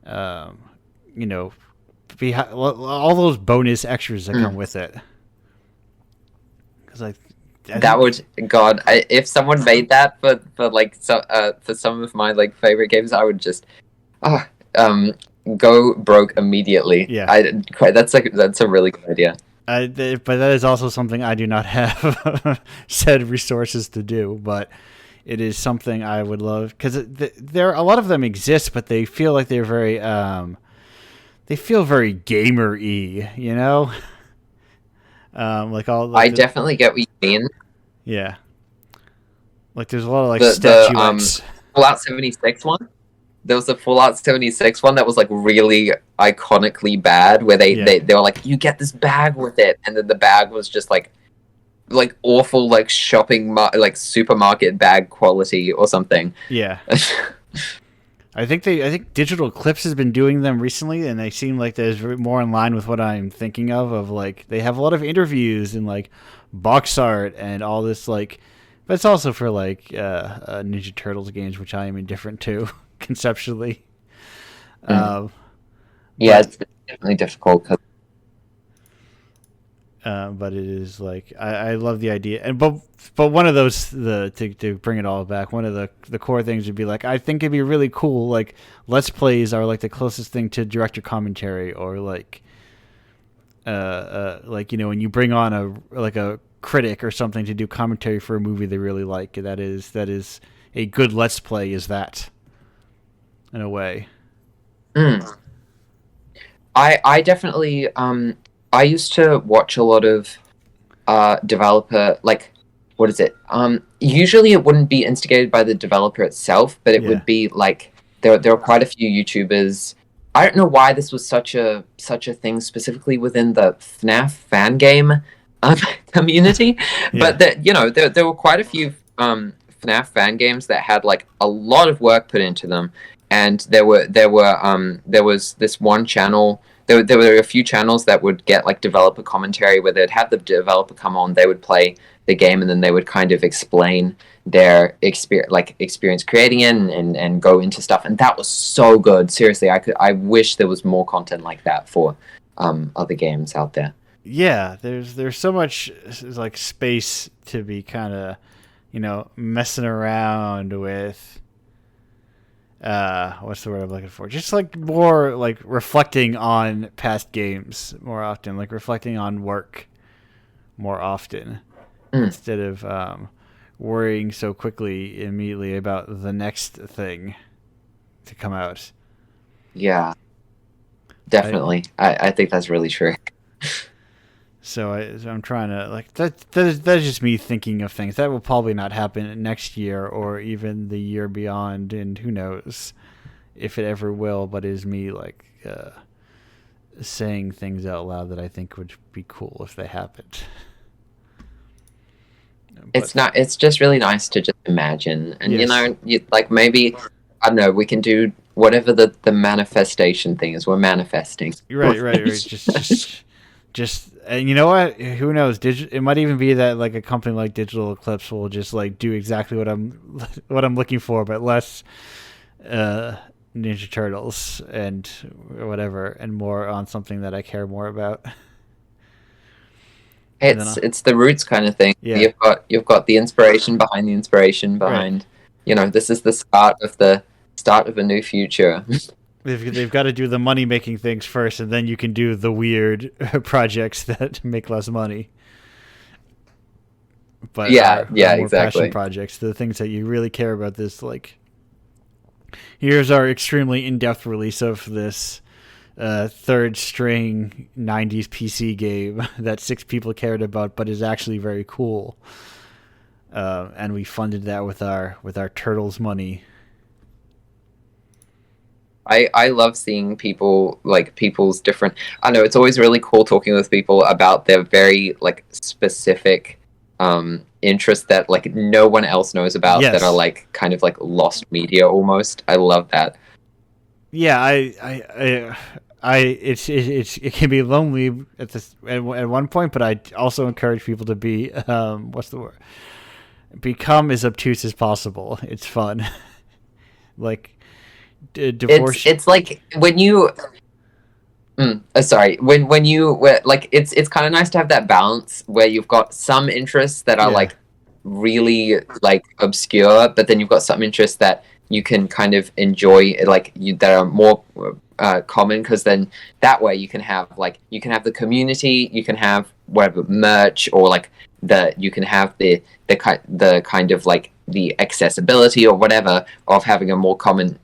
A: all those bonus extras that come with it. Because
B: that would, God, if someone made that for like for some of my like favorite games, I would just go broke immediately.
A: Yeah,
B: that's a really good idea.
A: But that is also something I do not have said resources to do. But it is something I would love, because there a lot of them exist, but they feel like they're very they feel very gamer-y, you know. Like all
B: I
A: like
B: definitely get what you mean.
A: yeah, like there's a lot of like
B: The
A: statuettes.
B: Fallout 76 one. There was a Fallout 76 one that was like really iconically bad, where
A: Yeah,
B: they were like, you get this bag with it, and then the bag was just like awful, like like supermarket bag quality or something.
A: yeah. I think Digital Eclipse has been doing them recently, and they seem like there's more in line with what I'm thinking of like they have a lot of interviews and like box art and all this like, but it's also for like Ninja Turtles games, which I am indifferent to conceptually.
B: Mm.
A: Um,
B: Yeah,
A: but
B: it's definitely difficult.
A: but it is like I love the idea, and but one of those to bring it all back, one of the core things would be like I think it'd be really cool. Like let's plays are like the closest thing to director commentary, or like you know when you bring on a critic or something to do commentary for a movie they really like. That is a good let's play. Is that in a way?
B: Mm. I definitely I used to watch a lot of developer, like, what is it? Usually it wouldn't be instigated by the developer itself, but it
A: Yeah,
B: would be like there are quite a few YouTubers. I don't know why this was such a thing specifically within the FNAF fan game um, community,
A: yeah,
B: but that, you know, there were quite a few FNAF fan games that had like a lot of work put into them, and there was this one channel. There were a few channels that would get like developer commentary, where they'd have the developer come on, they would play the game, and then they would kind of explain their experience creating it, and go into stuff, and that was so good. Seriously, I wish there was more content like that for other games out there.
A: yeah. There's so much like space to be kind of you know messing around with what's the word I'm looking for? Just like more like reflecting on past games more often, like reflecting on work more often
B: Mm,
A: instead of worrying so quickly immediately about the next thing to come out.
B: yeah,
A: I
B: definitely. I think that's really true.
A: so I'm trying to like that's just me thinking of things that will probably not happen next year or even the year beyond, and who knows if it ever will. But it is me like saying things out loud that I think would be cool if they happened. But
B: It's just really nice to just imagine, and you
A: yes,
B: know, like, maybe, I don't know, we can do whatever the manifestation thing is. We're manifesting.
A: you're right, right, right. Just, and you know what? Who knows? It might even be that like a company like Digital Eclipse will just like do exactly what I'm looking for, but less uh, Ninja Turtles and whatever, and more on something that I care more about. And then,
B: It's the roots kind of thing.
A: yeah,
B: You've got the inspiration behind the inspiration
A: right.
B: behind, you know, this is the start of a new future.
A: They've got to do the money making things first, and then you can do the weird projects that make less money, but
B: Yeah,
A: are
B: yeah,
A: more passion
B: exactly.
A: projects. The things that you really care about. This like here's our extremely in depth release of this third string 90s PC game that 6 people cared about, but is actually very cool. And we funded that with our Turtles money.
B: I love seeing people, like, people's different. I know it's always really cool talking with people about their very like specific interests that like no one else knows about, that are
A: Yes.
B: like kind of like lost media almost. I love that.
A: Yeah, it can be lonely at one point, but I also encourage people to be what's the word? Become as obtuse as possible. It's fun. Like divorce.
B: It's like when you sorry, when like, it's kind of nice to have that balance where you've got some interests that are
A: Yeah,
B: like really like obscure, but then you've got some interests that you can kind of enjoy, like, that are more common, because then that way you can have the community, you can have whatever merch, or like you can have the kind of like the accessibility or whatever of having a more common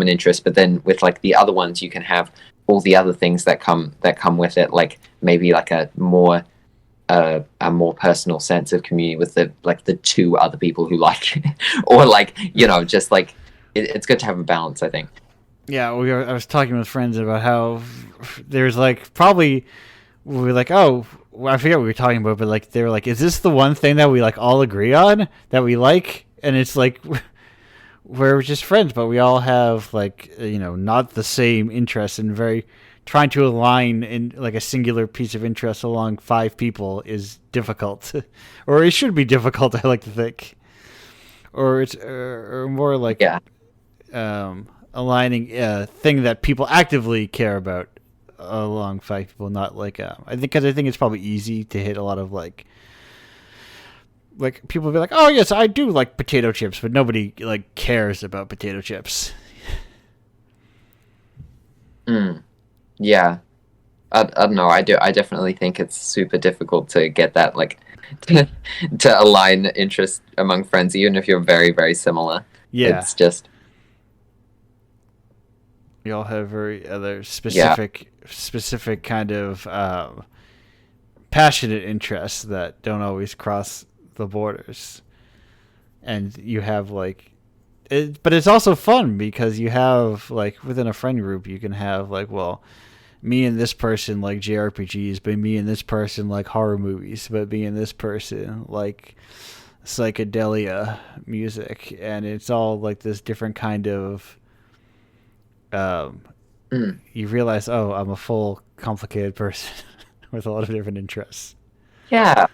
B: interest, but then with like the other ones you can have all the other things that come with it, like maybe like a more personal sense of community with the two other people who like it, or like just like it's good to have a balance, I think.
A: Yeah, I was talking with friends about how there's like probably we were like, oh, I forget what we were talking about, but like they were like, is this the one thing that we like all agree on that we like? And it's like we're just friends, but we all have like not the same interests, and very trying to align in like a singular piece of interest along 5 people is difficult, or it should be difficult. I like to think, or it's or more like
B: Yeah.
A: Aligning a thing that people actively care about along 5 people, not like I think because I think it's probably easy to hit a lot of like people be like, oh yes, I do like potato chips, but nobody like cares about potato chips.
B: Yeah. I don't know. I definitely think it's super difficult to get that like to align interest among friends, even if you're very, very similar.
A: Yeah,
B: It's just
A: we all have very other specific kind of passionate interests that don't always cross the borders, and you have like but it's also fun because you have like within a friend group you can have like, well, me and this person like JRPGs, but me and this person like horror movies, but me and this person like psychedelia music, and it's all like this different kind of you realize, oh, I'm a full complicated person with a lot of different interests.
B: yeah.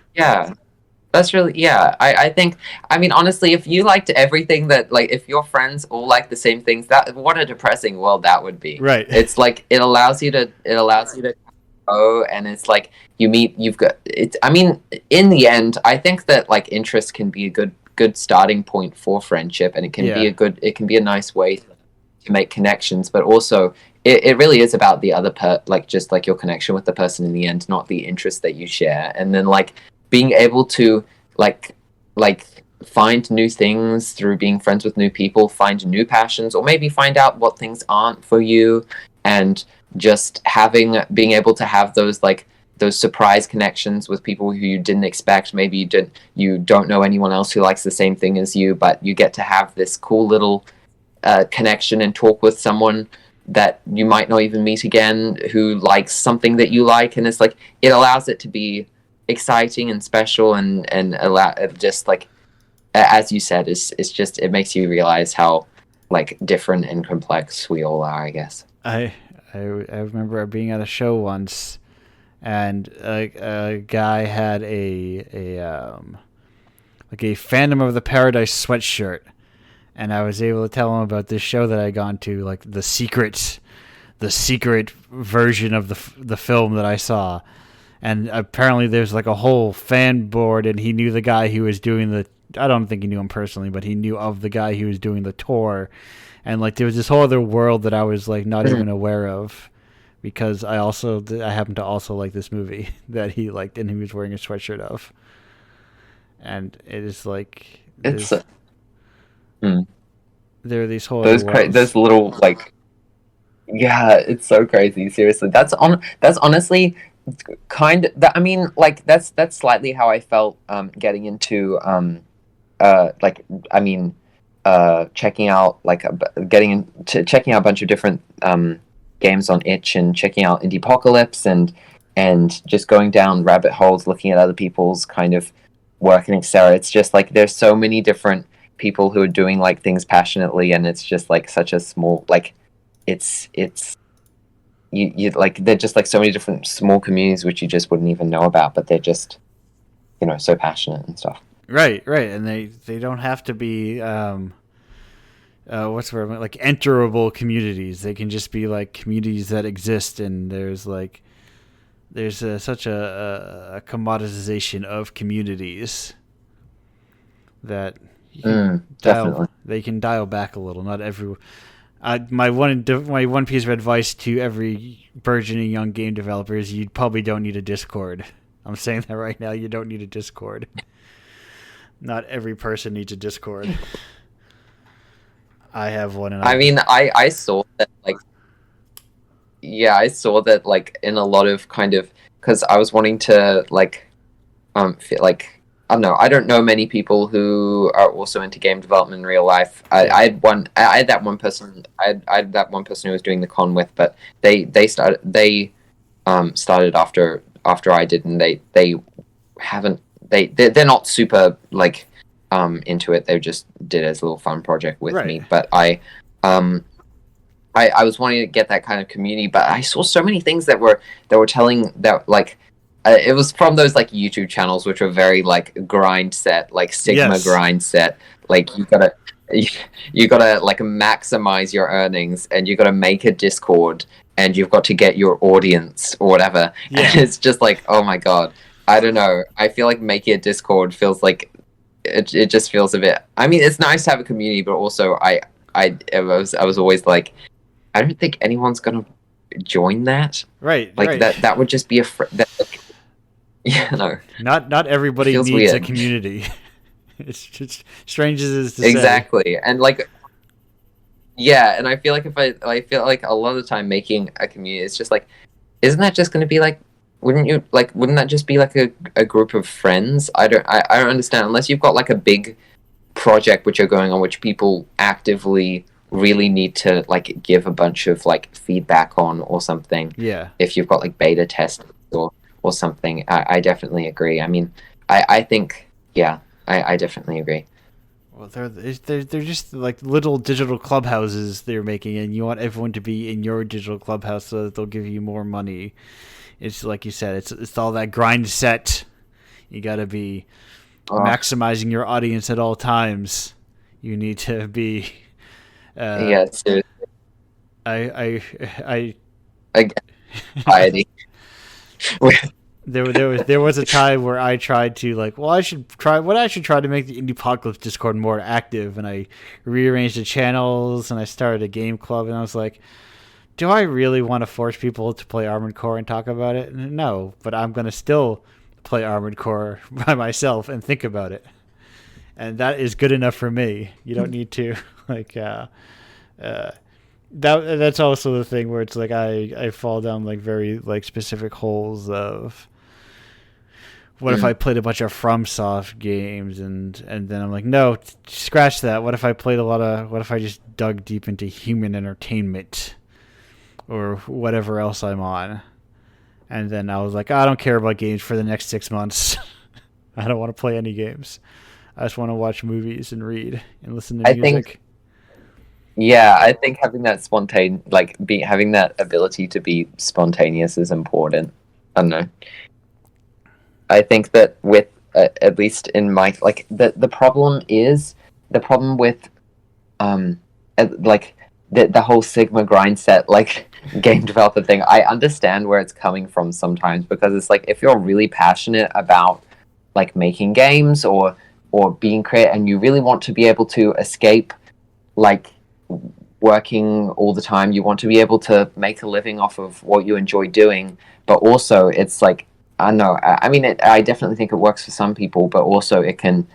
B: That's really, yeah. I think, I mean, honestly, if you liked everything that, like, if your friends all like the same things, that what a depressing world that would be.
A: Right.
B: It's like it allows you to go, and it's like you've got it. I mean, in the end, I think that like interest can be a good starting point for friendship, and it can
A: Yeah.
B: it can be a nice way to make connections, but also it really is about the other like just like your connection with the person in the end, not the interest that you share, and then like being able to like find new things through being friends with new people, find new passions, or maybe find out what things aren't for you, and just being able to have those like those surprise connections with people who you didn't expect. Maybe you don't know anyone else who likes the same thing as you, but you get to have this cool little connection and talk with someone that you might not even meet again who likes something that you like, and it's like it allows it to be exciting and special, and allow just like as you said, it's just it makes you realize how like different and complex we all are, I guess.
A: I remember being at a show once, and a guy had like a Phantom of the Paradise sweatshirt, and I was able to tell him about this show that I had gone to, like the secret version of the film that I saw. And apparently there's like a whole fan board, and he knew the guy who was doing the, I don't think he knew him personally, but he knew of the guy who was doing the tour. And like there was this whole other world that I was like not even aware of, because I happened to also like this movie that he liked and he was wearing a sweatshirt of. And it is like there are these whole
B: those little like, yeah, it's so crazy, seriously. That's honestly kind of that, I mean, like that's slightly how I felt getting into like, I mean, checking out like getting into checking out a bunch of different games on itch, and checking out Indiepocalypse, and just going down rabbit holes looking at other people's kind of work and etc. It's just like there's so many different people who are doing like things passionately, and it's just like such a small like it's you like they're just like so many different small communities which you just wouldn't even know about, but they're just so passionate and stuff.
A: Right, and they don't have to be what's the word, like enterable communities. They can just be like communities that exist, and there's such a commoditization of communities that they can dial back a little. Not every my one piece of advice to every burgeoning young game developer is you probably don't need a Discord. I'm saying that right now. You don't need a Discord. Not every person needs a Discord. I have one, and
B: I mean, I saw that like yeah, I saw that like in a lot of kind of because I was wanting to like feel like I don't know. I don't know many people who are also into game development in real life.
A: Yeah.
B: I had that one person. I had that one person who was doing the con with, but they started after I did, and they haven't they're not super like into it. They just did it as a little fun project with
A: Right.
B: me. But um I was wanting to get that kind of community, but I saw so many things that were telling that like it was from those like YouTube channels which were very like grind set, like Sigma
A: Yes.
B: grind set. Like you gotta like maximize your earnings, and you gotta make a Discord, and you've got to get your audience or whatever.
A: Yeah.
B: And it's just like, oh my god, I don't know. I feel like making a Discord feels like it just feels a bit. I mean, it's nice to have a community, but also I was always like, I don't think anyone's gonna join that.
A: Right.
B: Like
A: right.
B: that would just be yeah, no.
A: Not everybody
B: Feels
A: needs a
B: weird.
A: community. It's just strange as it is to say.
B: Exactly. And like yeah, and I feel like I feel like a lot of the time making a community, it's just like, isn't that just gonna be like, wouldn't that just be like a group of friends? I don't understand, unless you've got like a big project which are going on, which people actively really need to like give a bunch of like feedback on or something.
A: Yeah.
B: If you've got like beta tests or something, I definitely agree. I mean, I think yeah, I definitely agree.
A: Well, they're just like little digital clubhouses they're making, and you want everyone to be in your digital clubhouse so that they'll give you more money. It's like you said, it's all that grind set. You got to be maximizing your audience at all times. You need to be.
B: Yeah, seriously.
A: I
B: Society.
A: There was a time where I tried to like, well, I should try to make the Indiepocalypse Discord more active, and I rearranged the channels, and I started a game club, and I was like, do I really want to force people to play Armored Core and talk about it? No, but I'm gonna still play Armored Core by myself and think about it, and that is good enough for me. You don't need to like that's also the thing where it's like I fall down like very like specific holes of what if I played a bunch of FromSoft games and then I'm like, no, scratch that. What if I just dug deep into human entertainment or whatever else I'm on? And then I was like, I don't care about games for the next 6 months. I don't want to play any games. I just want to watch movies and read and listen to music.
B: I think having that having that ability to be spontaneous is important. I don't know. I think that with at least in my like the problem with like the whole Sigma grind set like game developer thing. I understand where it's coming from sometimes, because it's like, if you're really passionate about like making games or being creative, and you really want to be able to escape like working all the time, you want to be able to make a living off of what you enjoy doing, but also it's like, I don't know. I mean, I definitely think it works for some people, but also it can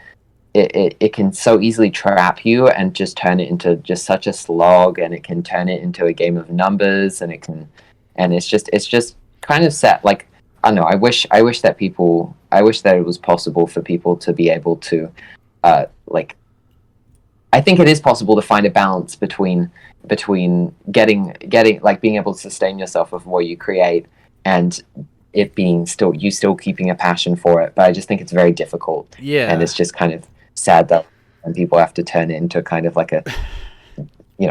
B: so easily trap you and just turn it into just such a slog, and it can turn it into a game of numbers, and it's just kind of set. Like, I don't know. I wish that it was possible for people to be able to, like, I think it is possible to find a balance between getting like being able to sustain yourself with what you create, and it being still keeping a passion for it. But I just think it's very difficult.
A: Yeah.
B: And it's just kind of sad that when people have to turn it into kind of like a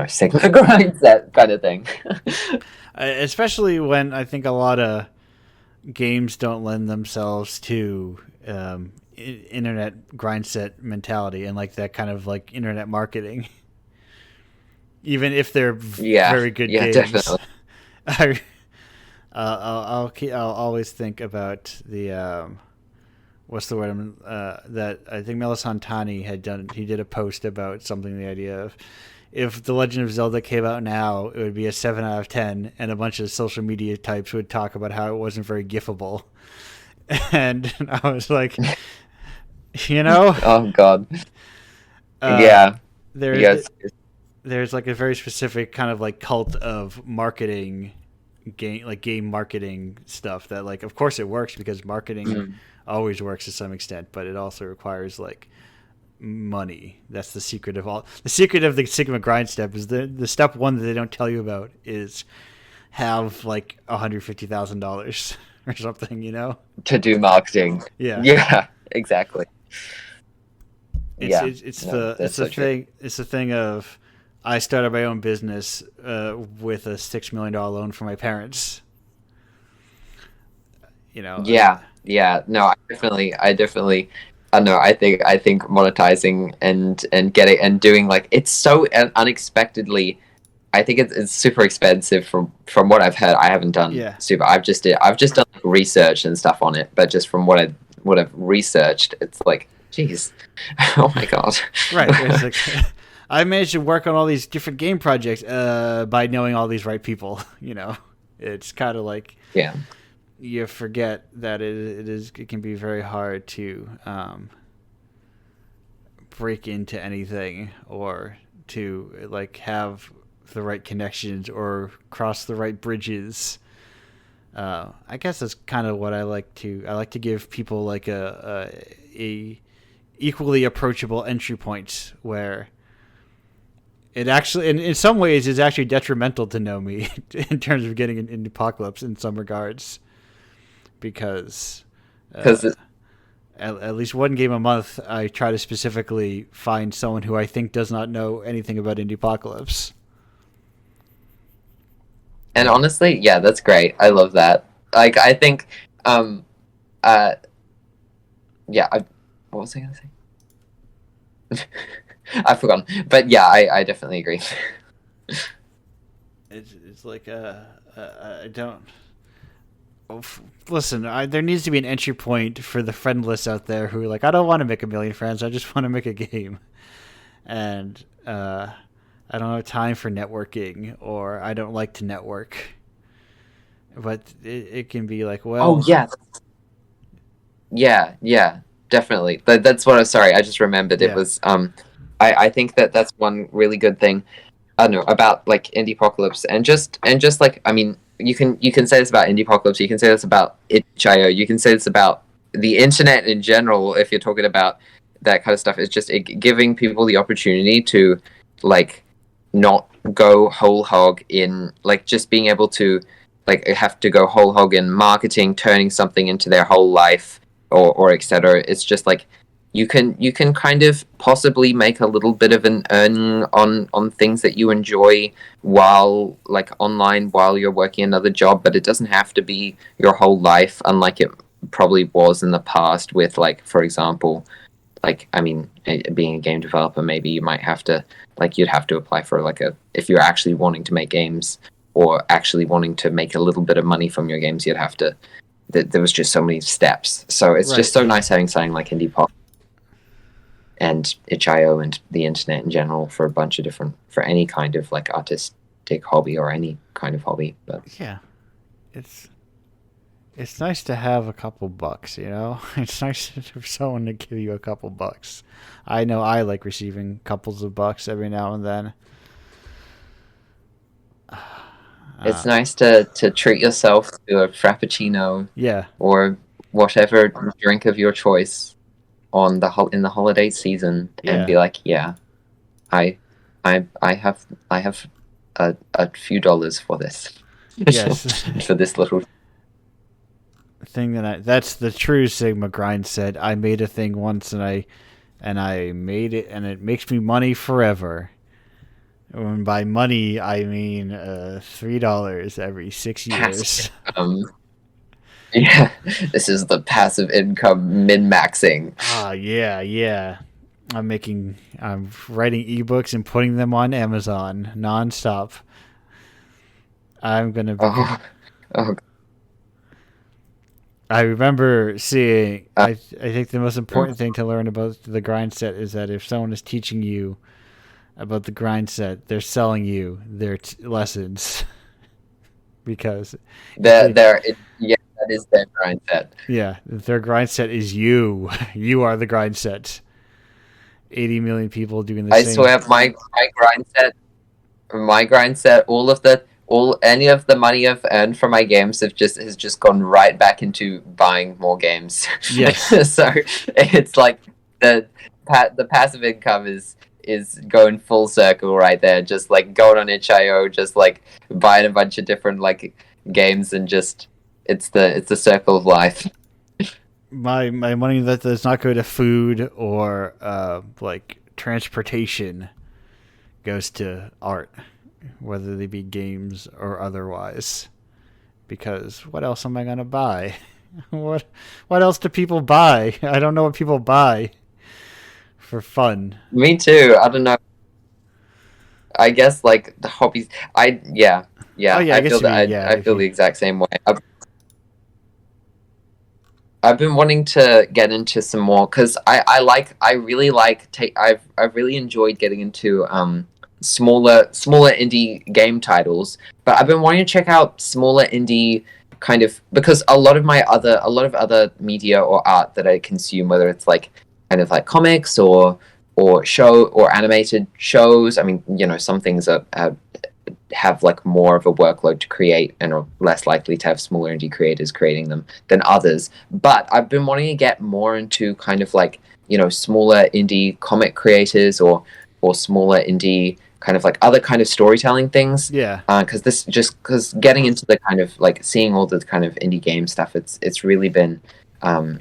B: Sigma grind set kind of thing.
A: Especially when I think a lot of games don't lend themselves to internet grind set mentality and like that kind of like internet marketing. Even if they're very good games. Definitely. I'll always think about the what's the word that I think Melisantani had done. He did a post about something, the idea of if The Legend of Zelda came out now, it would be a 7 out of 10, and a bunch of social media types would talk about how it wasn't very gifable. And I was like,
B: oh god.
A: There's like a very specific kind of like cult of marketing game marketing stuff that, like, of course it works because marketing always works to some extent, but it also requires like money. That's the secret of the Sigma grind step. Is the step one that they don't tell you about is have like $150,000 or something,
B: to do marketing. Yeah, exactly.
A: It's the thing of, I started my own business with a $6 million loan from my parents.
B: Yeah. No, I definitely. I know. I think monetizing and getting and doing, like, it's so unexpectedly. I think it's super expensive from what I've heard. I haven't done super. I've just done like, research and stuff on it, but just from what I've researched, it's like, geez, oh my god.
A: Right. It's like, I managed to work on all these different game projects by knowing all these right people. It's kind of like, you forget that it can be very hard to break into anything, or to like have the right connections or cross the right bridges. I guess that's kind of what I like to give people, like a equally approachable entry point, where it actually, in some ways, is actually detrimental to know me in terms of getting into Indiepocalypse in some regards, because at least one game a month, I try to specifically find someone who I think does not know anything about Indiepocalypse.
B: And honestly, yeah, that's great. I love that. Like, I think, what was I gonna say? I've forgotten. But yeah, I definitely agree.
A: It's like I don't. Listen, there needs to be an entry point for the friendless out there who are like, I don't want to make 1 million friends. I just want to make a game, and I don't have time for networking, or I don't like to network. But it can be like, well...
B: Oh, yeah. Yeah, definitely. That's what sorry, I just remembered. It was... I think that's one really good thing, I don't know, about, like, Indiepocalypse, and just like, I mean, you can say this about Indiepocalypse, you can say this about itch.io, you can say this about the internet in general, if you're talking about that kind of stuff. It's just giving people the opportunity to, like, not go whole hog in, like, just being able to, like, have to go whole hog in marketing, turning something into their whole life, or etc. It's just like, you can kind of possibly make a little bit of an earn on things that you enjoy while, like, online, while you're working another job, but it doesn't have to be your whole life, unlike it probably was in the past with, like, for example, like, I mean, being a game developer, maybe you might have to, like, you'd have to apply for, like, if you're actually wanting to make games, or actually wanting to make a little bit of money from your games, you'd have to, there was just so many steps. So it's just so nice having something like Indiepocalypse and itch.io and the internet in general for a bunch of different, for any kind of, like, artistic hobby or any kind of hobby. But
A: yeah, it's nice to have a couple bucks, It's nice for someone to give you a couple bucks. I know I like receiving couples of bucks every now and then.
B: It's nice to treat yourself to a frappuccino, or whatever drink of your choice in the holiday season, and be like, I have a few dollars for this.
A: Yes.
B: For this little
A: thing that's the true Sigma grind set. I made a thing once, and I made it, and it makes me money forever. And by money, I mean $3 every 6 years.
B: Yeah, this is the passive income min-maxing.
A: Yeah. I'm writing ebooks and putting them on Amazon nonstop. I'm gonna be. I remember seeing. I think the most important thing to learn about the grind set is that if someone is teaching you about the grind set, they're selling you their lessons, because
B: that is their grind set.
A: Yeah, their grind set is you. You are the grind set. 80 million people doing the same.
B: I swear, my grind set, all of all any of the money I've earned from my games has just gone right back into buying more games.
A: Yes.
B: So it's like the passive income is going full circle right there. Just like going on itch.io, just like buying a bunch of different like games, and just it's the circle of life.
A: My money that does not go to food or like transportation goes to art, whether they be games or otherwise. Because what else am I gonna buy? what else do people buy? I don't know what people buy for fun.
B: Me too. I don't know. I guess like the hobbies.
A: Oh yeah, I
B: I
A: guess
B: feel
A: you
B: that
A: mean yeah.
B: I
A: If
B: feel
A: you,
B: the exact same way. I've been wanting to get into some more because I really like take I've really enjoyed getting into smaller indie game titles, but I've been wanting to check out smaller indie kind of because a lot of other media or art that I consume, whether it's like kind of like comics or show or animated shows. I mean, you know, some things are have like more of a workload to create and are less likely to have smaller indie creators creating them than others. But I've been wanting to get more into kind of like, you know, smaller indie comic creators or smaller indie kind of like other kind of storytelling things.
A: yeah.
B: Because getting into the kind of like seeing all the kind of indie game stuff, it's really been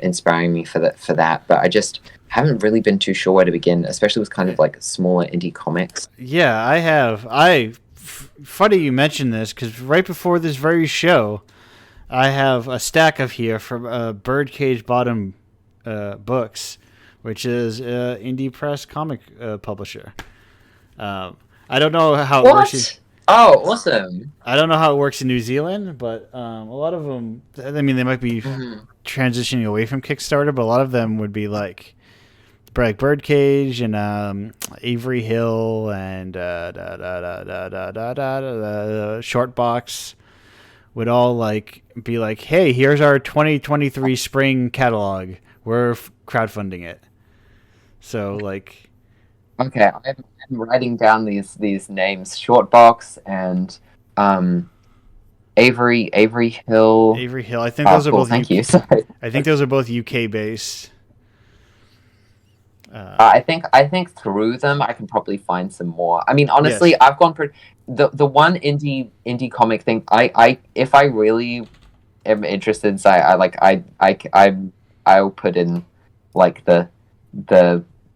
B: inspiring me for that. But I just haven't really been too sure where to begin, especially with kind of like smaller indie comics.
A: Yeah, I have. Funny you mentioned this because right before this very show, I have a stack of here from Birdcage Bottom Books, which is indie press comic publisher. I don't know how it works.
B: Oh, awesome!
A: I don't know how it works in New Zealand, but a lot of them. I mean, they might be transitioning away from Kickstarter, but a lot of them would be like Birdcage and Avery Hill and Shortbox would all like be like, "Hey, here's our 2023 spring catalog. We're crowdfunding it." So like,
B: Okay, I'm writing down these names: Shortbox and Avery Hill.
A: Avery Hill. I think those are
B: Cool,
A: both.
B: thank you. Sorry.
A: I think those are both UK based.
B: I think through them I can probably find some more. I mean, honestly,
A: Yes.
B: I've gone for the one indie comic thing. I if I really am interested, so I'll put in like the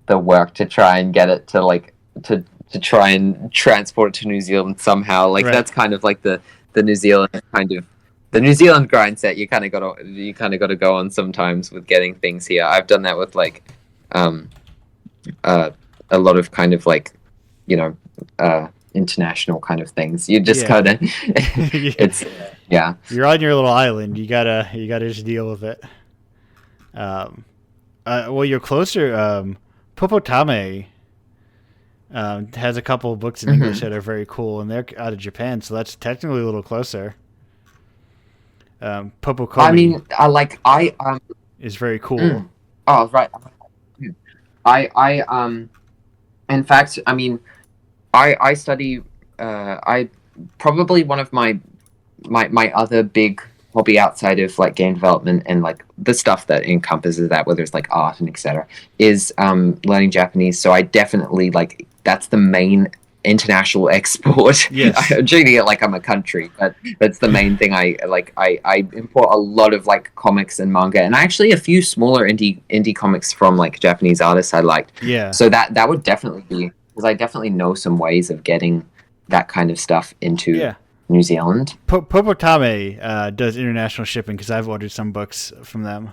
B: the work to try and get it to like to try and transport it to New Zealand somehow. Like
A: Right.
B: that's kind of like the New Zealand kind of the New Zealand grind set. You kind of got to go on sometimes with getting things here. I've done that with like um a lot of kind of like, you know, international kind of things. You just
A: Yeah.
B: gotta
A: Yeah.
B: it's yeah.
A: You're on your little island. You gotta just deal with it. Well, you're closer. Popotame has a couple of books in English that are very cool, and they're out of Japan, so that's technically a little closer. Popokomi
B: I mean, I
A: is very cool.
B: oh right. In fact, I mean, I study I probably one of my other big hobby outside of like game development and like the stuff that encompasses that, whether it's like art and etc., is learning Japanese. So I definitely like that's the main international export.
A: Yes.
B: I'm treating it like I'm a country, but that's the main thing. I import a lot of like comics and manga, and actually a few smaller indie comics from like Japanese artists I liked.
A: Yeah.
B: So that would definitely be, because I definitely know some ways of getting that kind of stuff into
A: Yeah.
B: New Zealand.
A: Popotame does international shipping because I've ordered some books from them.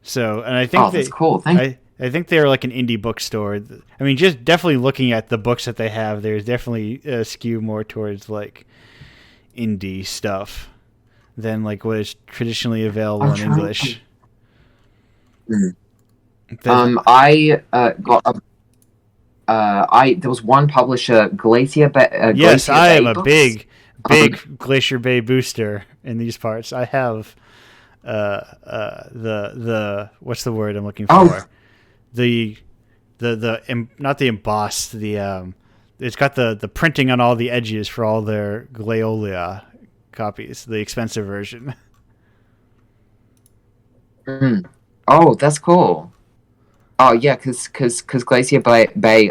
A: So, and I think
B: That's cool. Thank you.
A: I think they're like an indie bookstore. I mean, just definitely looking at the books that they have, there's definitely a skew more towards like indie stuff than like what is traditionally available in English.
B: I got a. There was one publisher, Glacier Bay.
A: Yes,
B: Glacier
A: I
B: Bay
A: am a
B: Books.
A: big Glacier Bay booster in these parts. I have the what's the word I'm looking for?
B: Oh.
A: The not the embossed, it's got the printing on all the edges for all their Glaolia copies, the expensive version.
B: Mm. Oh, that's cool. Oh yeah, because Glacier Bay.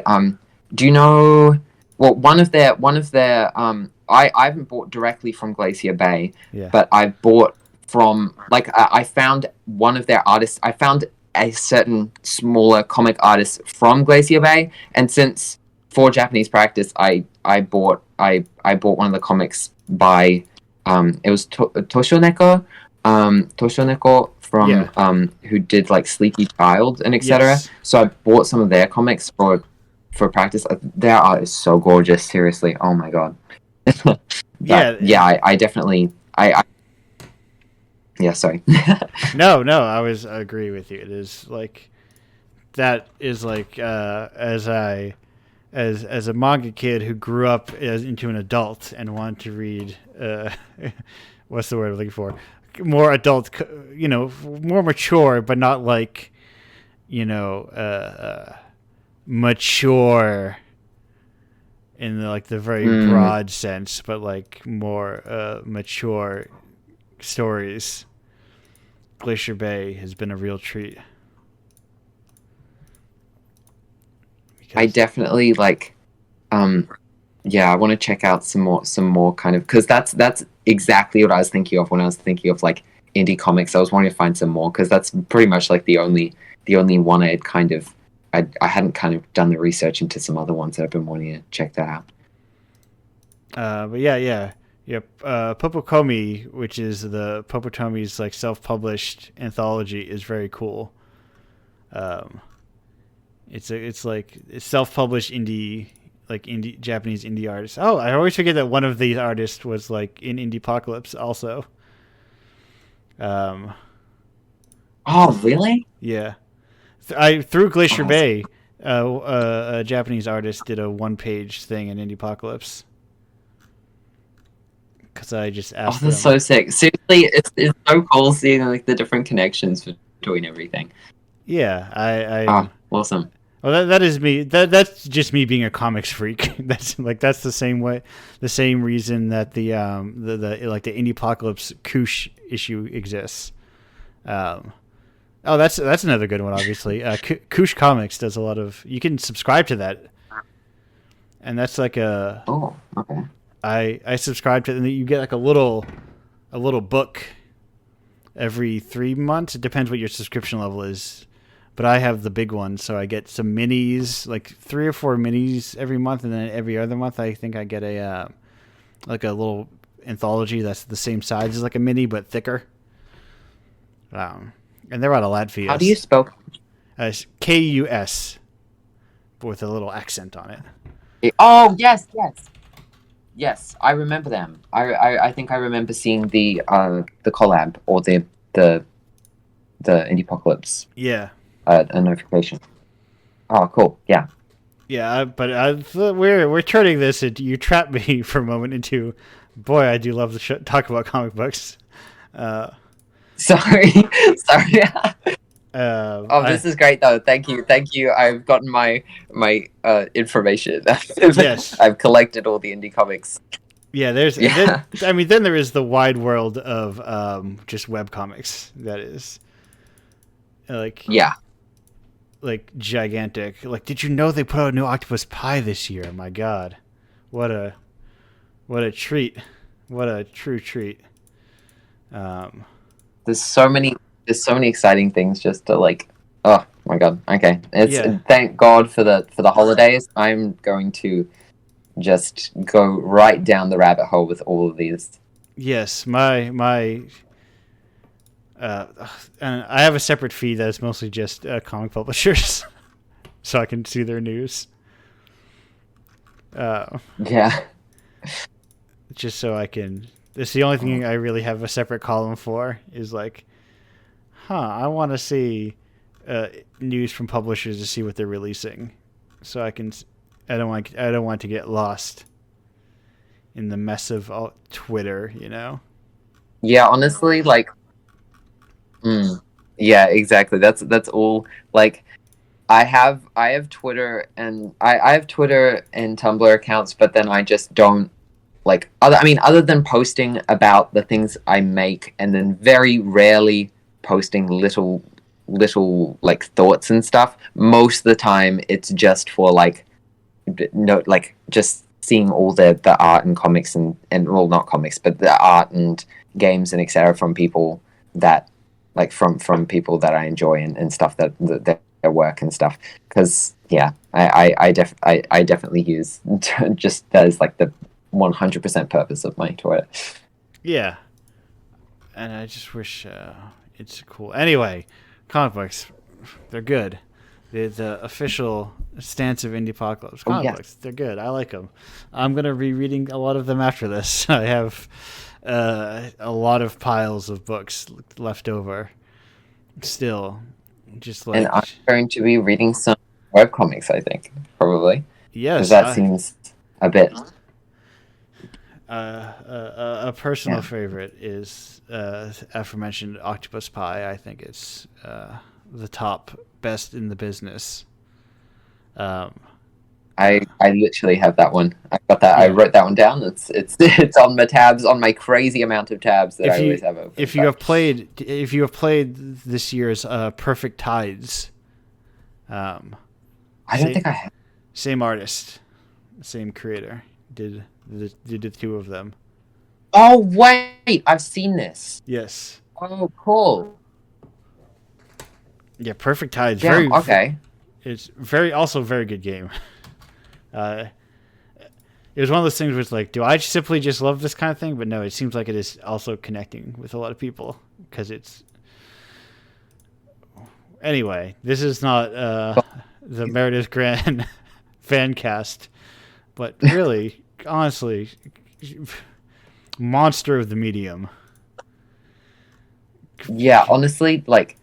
B: Do you know? Well, one of their. I haven't bought directly from Glacier Bay,
A: Yeah.
B: but I bought from like I found one of their artists. I found a certain smaller comic artist from Glacier Bay, and since for Japanese practice, I bought one of the comics by it was Toshoneko Toshoneko from who did like Sleepy Child and etc.
A: Yes.
B: So I bought some of their comics for practice. Their art is so gorgeous. Seriously, oh my god. I definitely I yeah. Sorry.
A: No, I agree with you. It is like that is like as a manga kid who grew up into an adult and wanted to read what's the word I'm looking for, more adult, more mature, but not like mature in the very broad sense, but like more mature stories. Glacier Bay has been a real treat.
B: I definitely like I want to check out some more kind of, because that's exactly what I was thinking of when I was thinking of like indie comics. I was wanting to find some more because that's pretty much like the only one I had kind of I hadn't kind of done the research into some other ones that I've been wanting to check that out.
A: But yeah. Popokomi, which is the Popotomi's like self-published anthology, is very cool. It's self-published indie Japanese indie artists. Oh, I always forget that one of these artists was like in Indiepocalypse also.
B: Oh, really?
A: Yeah. Through Glacier Bay, a Japanese artist did a one-page thing in Indiepocalypse. Because I just asked them.
B: That's so sick. Seriously, it's so cool seeing like the different connections between everything.
A: Yeah,
B: awesome.
A: Well, that is me. That's just me being a comics freak. That's the same way, the same reason that the Indiepocalypse Koosh issue exists. That's another good one. Obviously, Koosh Comics does a lot of. You can subscribe to that, and that's like a.
B: Oh, okay.
A: I subscribe to it, and you get like a little book every 3 months. It depends what your subscription level is, but I have the big one, so I get some minis, like 3 or 4 minis every month, and then every other month I think I get a like a little anthology that's the same size as like a mini but thicker. And they're out of Latvia.
B: How do you spell?
A: Kus, but with a little accent on it.
B: Oh yes. Yes, I remember them. I think I remember seeing the collab or the Indiepocalypse.
A: Yeah.
B: A notification. Oh, cool. Yeah.
A: Yeah, but we're turning this into, you trapped me for a moment into, boy, I do love to talk about comic books.
B: Sorry. This is great though. Thank you. I've gotten my information.
A: Yes,
B: I've collected all the indie comics.
A: Yeah, then there is the wide world of just web comics. That is, like gigantic. Like, did you know they put out a new Octopus Pie this year? My God, what a treat! What a true treat.
B: There's so many exciting things just to like. Oh my god. Okay. Thank God for the holidays. I'm going to just go right down the rabbit hole with all of these.
A: Yes, my and I have a separate feed that's mostly just comic publishers, so I can see their news. Just so I can. It's the only thing I really have a separate column for is like, I want to see news from publishers to see what they're releasing, so I can. I don't want to get lost in the mess of Twitter,
B: Yeah, honestly, like. Yeah, exactly. That's all. Like, I have Twitter and I have Twitter and Tumblr accounts, but then I just don't like other than posting about the things I make and then very rarely posting little like thoughts and stuff. Most of the time it's just for like no like just seeing all the art and comics and well, not comics, but the art and games and etc. from people that like from people that I enjoy and stuff that their work and stuff. Because yeah, I definitely use just that is like the 100% purpose of my Twitter.
A: Yeah, and I just wish it's cool. Anyway, comic books, they're good. The official stance of Indiepocalypse comic books, they're good. I like them. I'm gonna be reading a lot of them after this. I have a lot of piles of books left over. Still, just like.
B: And I'm going to be reading some webcomics, I think, probably.
A: Yes,
B: because that seems a bit.
A: A personal favorite is aforementioned Octopus Pie. I think it's the top best in the business.
B: I literally have that one. I got that. Yeah. I wrote that one down. It's on my tabs, on my crazy amount of tabs that I always have open.
A: If you have played this year's Perfect Tides,
B: I don't think I have.
A: Same artist, same creator did the two of them.
B: Oh wait, I've seen this.
A: Yes.
B: Oh, cool.
A: Yeah, Perfect Tides.
B: Yeah,
A: very
B: okay.
A: It's also very good game. It was one of those things where it's like, do I simply just love this kind of thing? But no, it seems like it is also connecting with a lot of people because it's. Anyway, this is not the Meredith Gran fan cast, but really, honestly, monster of the medium.
B: Yeah, honestly, like,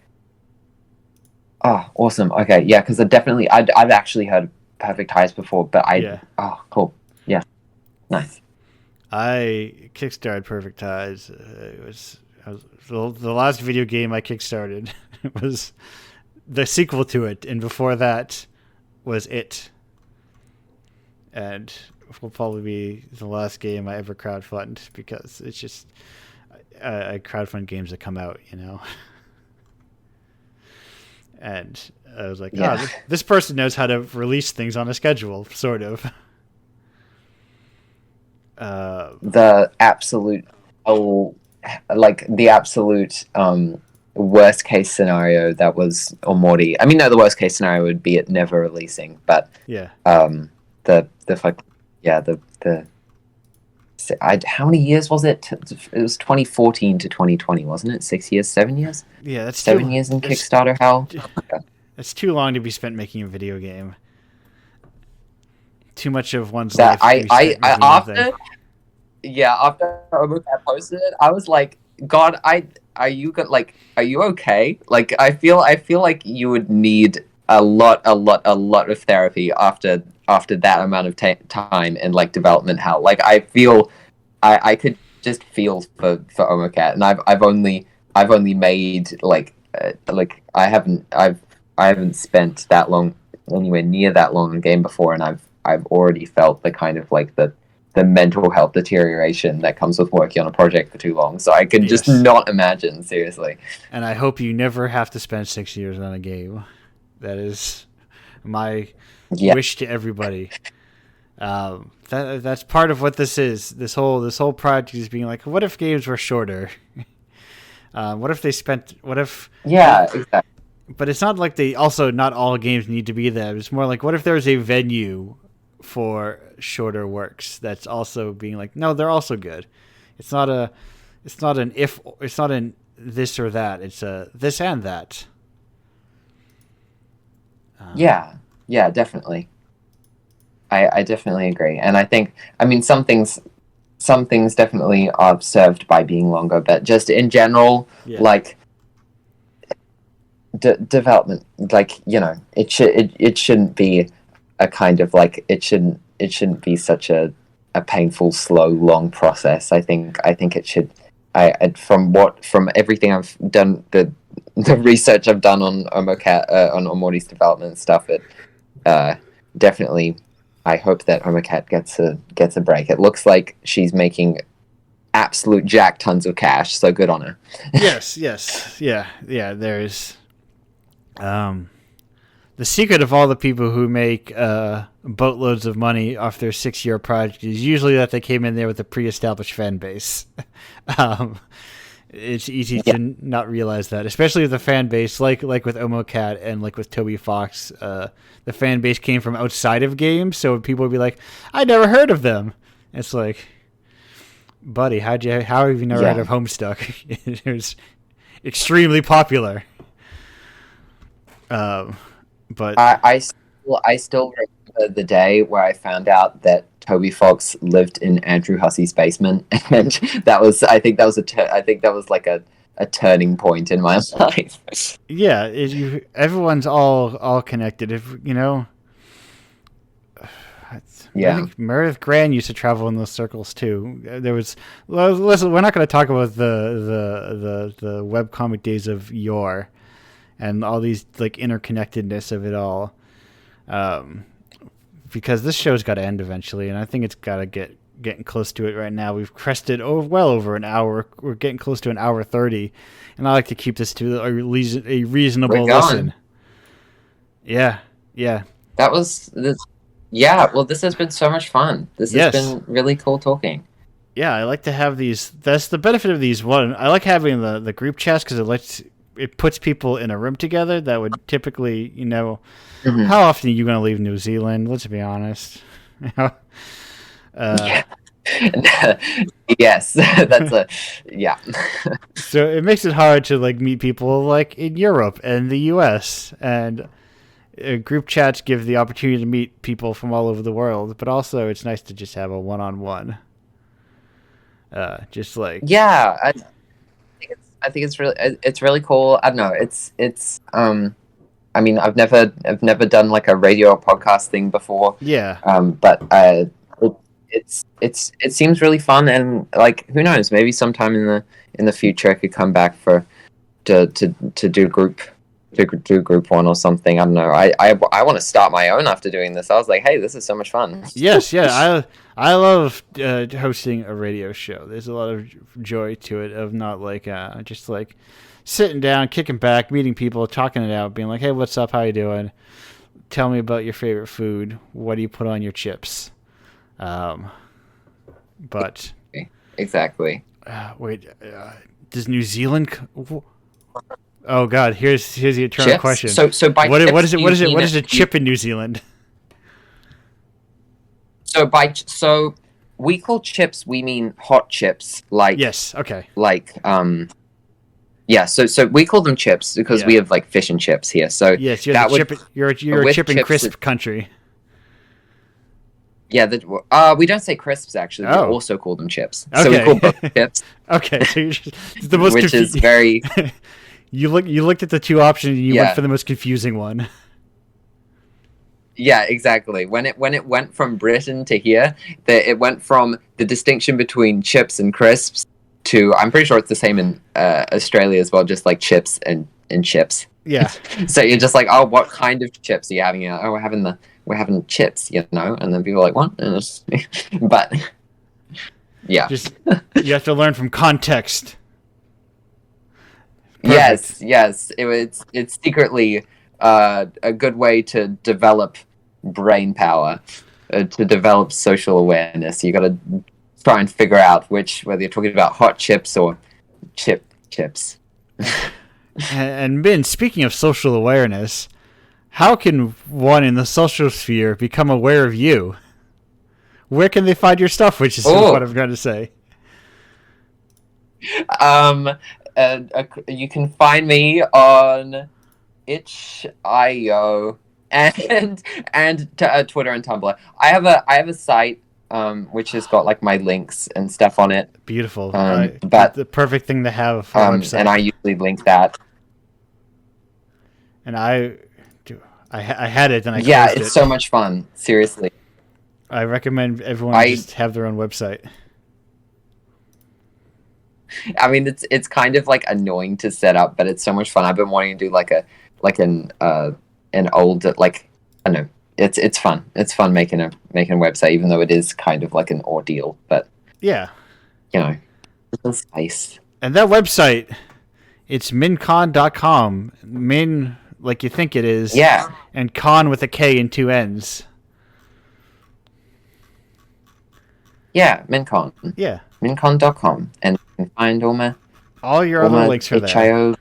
B: oh, awesome. Okay, yeah, because I've actually heard Perfect Tides before, but oh, cool. Yeah, nice.
A: I kickstarted Perfect Tides. The last video game I kickstarted was the sequel to it, and before that was it. And will probably be the last game I ever crowdfund because it's just I crowdfund games that come out, you know. And I was like, this person knows how to release things on a schedule, sort of.
B: The absolute, worst case scenario that was Omori. I mean, no, the worst case scenario would be it never releasing, but how many years was it? It was 2014 to 2020, wasn't it? 6 years, 7 years?
A: Yeah, that's
B: 7 years in Kickstarter hell.
A: It's too long to be spent making a video game. Too much of one's life. After I posted it, I was like, God, are you okay? Like, I feel like you would need a lot of therapy after that amount of time and like development hell. Like, I feel I could just feel for Omocat, and I've only made I haven't spent that long anywhere near that long in a game before, and I've already felt the kind of like the mental health deterioration that comes with working on a project for too long. So I can just not imagine, seriously. And I hope you never have to spend 6 years on a game. That is my wish to everybody. That's part of what this is. This whole project is being like, what if games were shorter? What if they spent? What if?
B: Yeah, exactly.
A: But it's not like not all games need to be that. It's more like, what if there's a venue for shorter works that's also being like, no, they're also good. It's not an this or that. It's a this and that.
B: Yeah, definitely. I definitely agree, and I think, I mean, some things definitely are served by being longer, but just in general, like development, like, you know, it shouldn't be a kind of like it shouldn't be such a painful, slow, long process. I think it should. From everything I've done, the research I've done on Omocat, on Morty's development stuff, it definitely. I hope that Omocat gets a break. It looks like she's making absolute jack tons of cash, so good on her.
A: Yes, yeah. There's the secret of all the people who make boatloads of money off their 6-year project is usually that they came in there with a pre-established fan base. It's easy to not realize that, especially with the fan base, like with Omocat and like with Toby Fox. The fan base came from outside of games, so people would be like, "I never heard of them." It's like, buddy, how have you never heard of Homestuck? It was extremely popular. But
B: I still remember the day where I found out that Toby Fox lived in Andrew Hussey's basement, and I think that was like a turning point in my life.
A: Yeah, everyone's all connected. If you know, I think Meredith Grant used to travel in those circles too. There was, listen, we're not going to talk about the webcomic days of yore and all these like interconnectedness of it all, because this show's got to end eventually, and I think it's got to getting close to it right now. We've crested well over an hour. We're getting close to an hour 30, and I like to keep this to a reasonable listen. Yeah.
B: That was this. Yeah, well, this has been so much fun. This has been really cool talking.
A: Yeah, I like to have these. That's the benefit of these. One, I like having the group chats because it puts people in a room together that would typically, how often are you going to leave New Zealand? Let's be honest.
B: Yes, yeah.
A: So it makes it hard to like meet people like in Europe and the US, and group chats give the opportunity to meet people from all over the world, but also it's nice to just have a one-on-one. Just like
B: I think it's really cool. I don't know. It's I mean, I've never done like a radio or podcast thing before.
A: Yeah.
B: But it seems really fun, and like, who knows, maybe sometime in the future I could come back to do group one or something. I don't know. I want to start my own after doing this. I was like, hey, this is so much fun.
A: Yes, yeah. I love hosting a radio show. There's a lot of joy to it, of not like just like sitting down, kicking back, meeting people, talking it out, being like, hey, what's up? How you doing? Tell me about your favorite food. What do you put on your chips? But
B: exactly.
A: Wait, does New Zealand? Oh God, here's the eternal question.
B: So by
A: what is a chip in New Zealand?
B: So we call chips, we mean hot chips, like
A: yes, okay,
B: like yeah. So we call them chips because we have like fish and chips here. So
A: yes, you're a chip and crisp country.
B: Yeah, we don't say crisps actually. We also call them chips.
A: Okay.
B: So we call both chips.
A: Okay, so you're just, the most
B: which is very.
A: You looked at the two options and you went for the most confusing one.
B: Yeah, exactly. When it went from Britain to here, it went from the distinction between chips and crisps to, I'm pretty sure it's the same in Australia as well, just like chips and chips.
A: Yeah.
B: So you're just like, oh, what kind of chips are you having? Oh, we're having chips, and then people are like, what? But yeah,
A: just you have to learn from context. Perfect.
B: Yes. It's secretly a good way to develop brain power, to develop social awareness. You got to try and figure out whether you're talking about hot chips or chips.
A: And Min, speaking of social awareness, how can one in the social sphere become aware of you? Where can they find your stuff? Which is what I'm going to say.
B: You can find me on itch.io and Twitter and Tumblr. I have a site which has got like my links and stuff on it.
A: Beautiful.
B: But
A: the perfect thing to have for a website.
B: And I usually link that.
A: And I had it and I closed it.
B: Yeah, it's so much fun. Seriously.
A: I recommend everyone just have their own website.
B: I mean, it's kind of like annoying to set up, but it's so much fun. I've been wanting to do an old like I don't know. It's fun. It's fun making a website, even though it is kind of like an ordeal. But
A: yeah,
B: you know, it's nice.
A: And that website, it's mincon.com. Min like you think it is.
B: Yeah.
A: And con with a K and 2 N's.
B: Yeah, Mincon.
A: Yeah.
B: Mincon.com. And you can find
A: all your other links are there.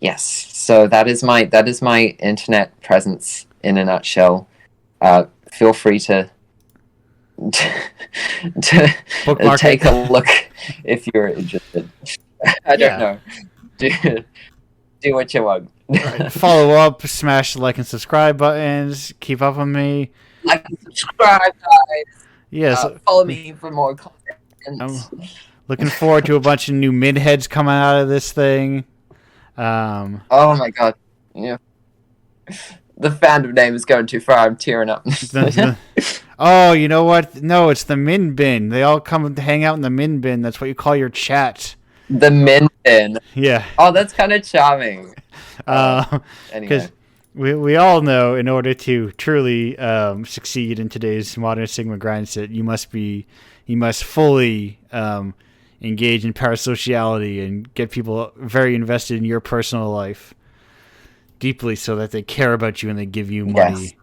B: Yes. So that is my internet presence in a nutshell. Feel free to take a look if you're interested. I don't know. Do what you want.
A: Right. Follow up, smash the like and subscribe buttons. Keep up with me.
B: Like and subscribe, guys.
A: Yes.
B: Follow me for more content.
A: I'm looking forward to a bunch of new mid-heads coming out of this thing.
B: Oh my god. Yeah. The fandom name is going too far. I'm tearing up.
A: Oh, you know what? No, it's the min bin. They all come to hang out in the min bin. That's what you call your chat.
B: The min bin.
A: Yeah.
B: Oh, that's kind of charming.
A: Because we all know, in order to truly succeed in today's modern Sigma grind set, you must fully engage in parasociality and get people very invested in your personal life deeply, so that they care about you and they give you money. Yes.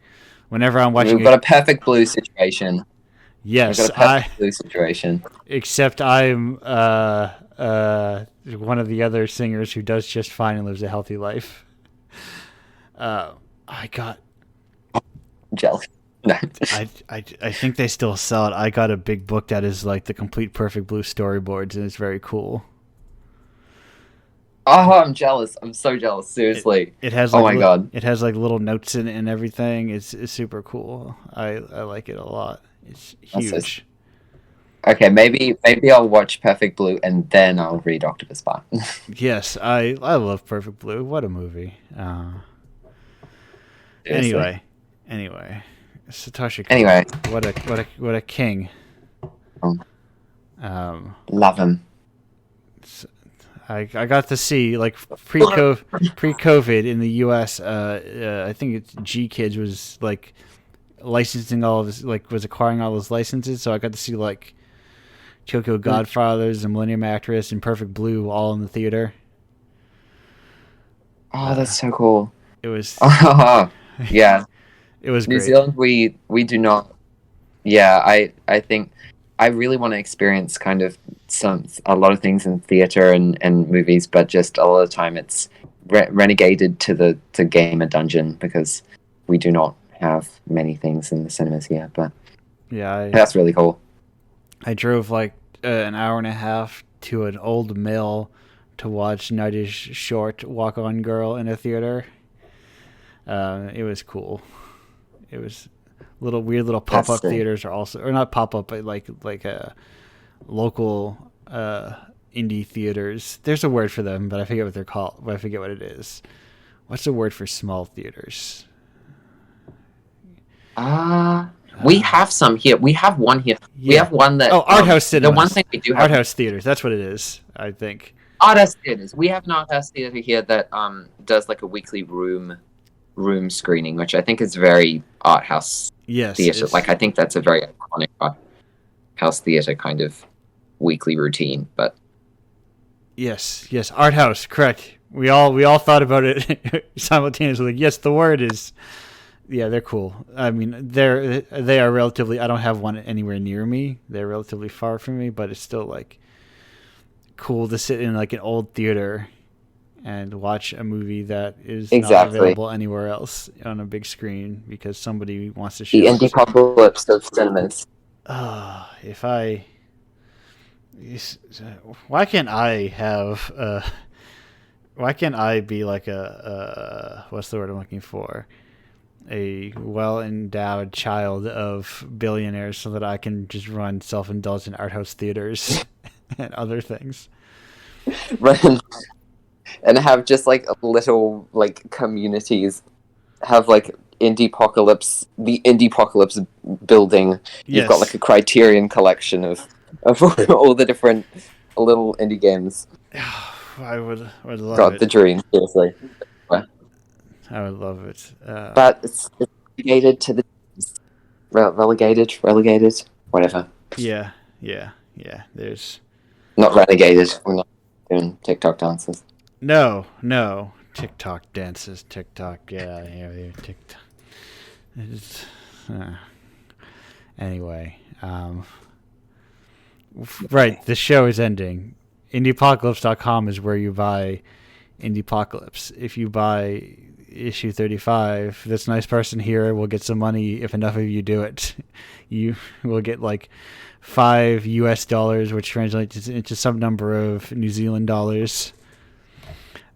A: Whenever I'm watching,
B: we've got a perfect blue situation.
A: Yes,
B: we've got a perfect blue situation.
A: Except I'm one of the other singers who does just fine and lives a healthy life. I got
B: jealous. No.
A: I think they still sell it. I got a big book that is like the complete perfect blue storyboards, and it's very cool.
B: Oh, I'm jealous. I'm so jealous. Seriously.
A: It has like god. It has like little notes in it and everything. It's super cool. I like it a lot. It's huge.
B: Okay, maybe I'll watch Perfect Blue and then I'll read Octopus Bar.
A: Yes, I love Perfect Blue. What a movie. Anyway, Satoshi Kon.
B: Anyway,
A: what a king.
B: Love him.
A: I got to see, like, pre-COVID in the U.S. I think it's G Kids was like licensing all of this, like was acquiring all those licenses. So I got to see like Tokyo Godfathers and Millennium Actress and Perfect Blue all in the theater.
B: Oh, that's so cool.
A: It was.
B: Yeah.
A: It was
B: New
A: great.
B: Zealand. We do not. Yeah, I think I really want to experience kind of a lot of things in theater and movies, but just a lot of the time it's renegated to game and dungeon because we do not have many things in the cinemas here. But
A: yeah,
B: that's really cool.
A: I drove like an hour and a half to an old mill to watch Night is Short, Walk On Girl in a theater. It was cool. It was weird little pop-up theaters are also, or not pop-up, but like local indie theaters. There's a word for them, but I forget what they're called. I forget what it is. What's the word for small theaters?
B: We have some here. We have one here. Yeah. We have one that...
A: art house cinemas.
B: The one thing we do have...
A: Art house theaters. That's what it is, I think.
B: Art house theaters. We have an art house theater here that does like a weekly room screening, which I think is very art house theater. Like, I think that's a very iconic art house theater kind of weekly routine. But
A: yes, art house, correct. We all thought about it simultaneously. Yes, the word is... Yeah, they're cool. I mean, they are relatively... I don't have one anywhere near me. They're relatively far from me, but it's still, like, cool to sit in, like, an old theater and watch a movie that is not available anywhere else on a big screen because somebody wants to show
B: the Indiepocalypse of cinemas.
A: Why can't I be like a what's the word I'm looking for? A well-endowed child of billionaires so that I can just run self-indulgent art house theaters and other things.
B: Right. And have just like little like communities, have like Indiepocalypse, the Indiepocalypse building. You've got like a Criterion collection of of all the different little indie games.
A: I would love
B: God,
A: it.
B: the dream, seriously.
A: I would love it.
B: But it's relegated to the relegated, whatever.
A: Yeah. There's
B: Not renegated. We're not doing TikTok dances.
A: no TikTok dances. TikTok, yeah, TikTok. It's, anyway, right. The show is ending. Indiepocalypse.com is where you buy Indiepocalypse. If you buy issue 35, this nice person here will get some money if enough of you do it. You will get like $5 US, which translates into some number of New Zealand dollars.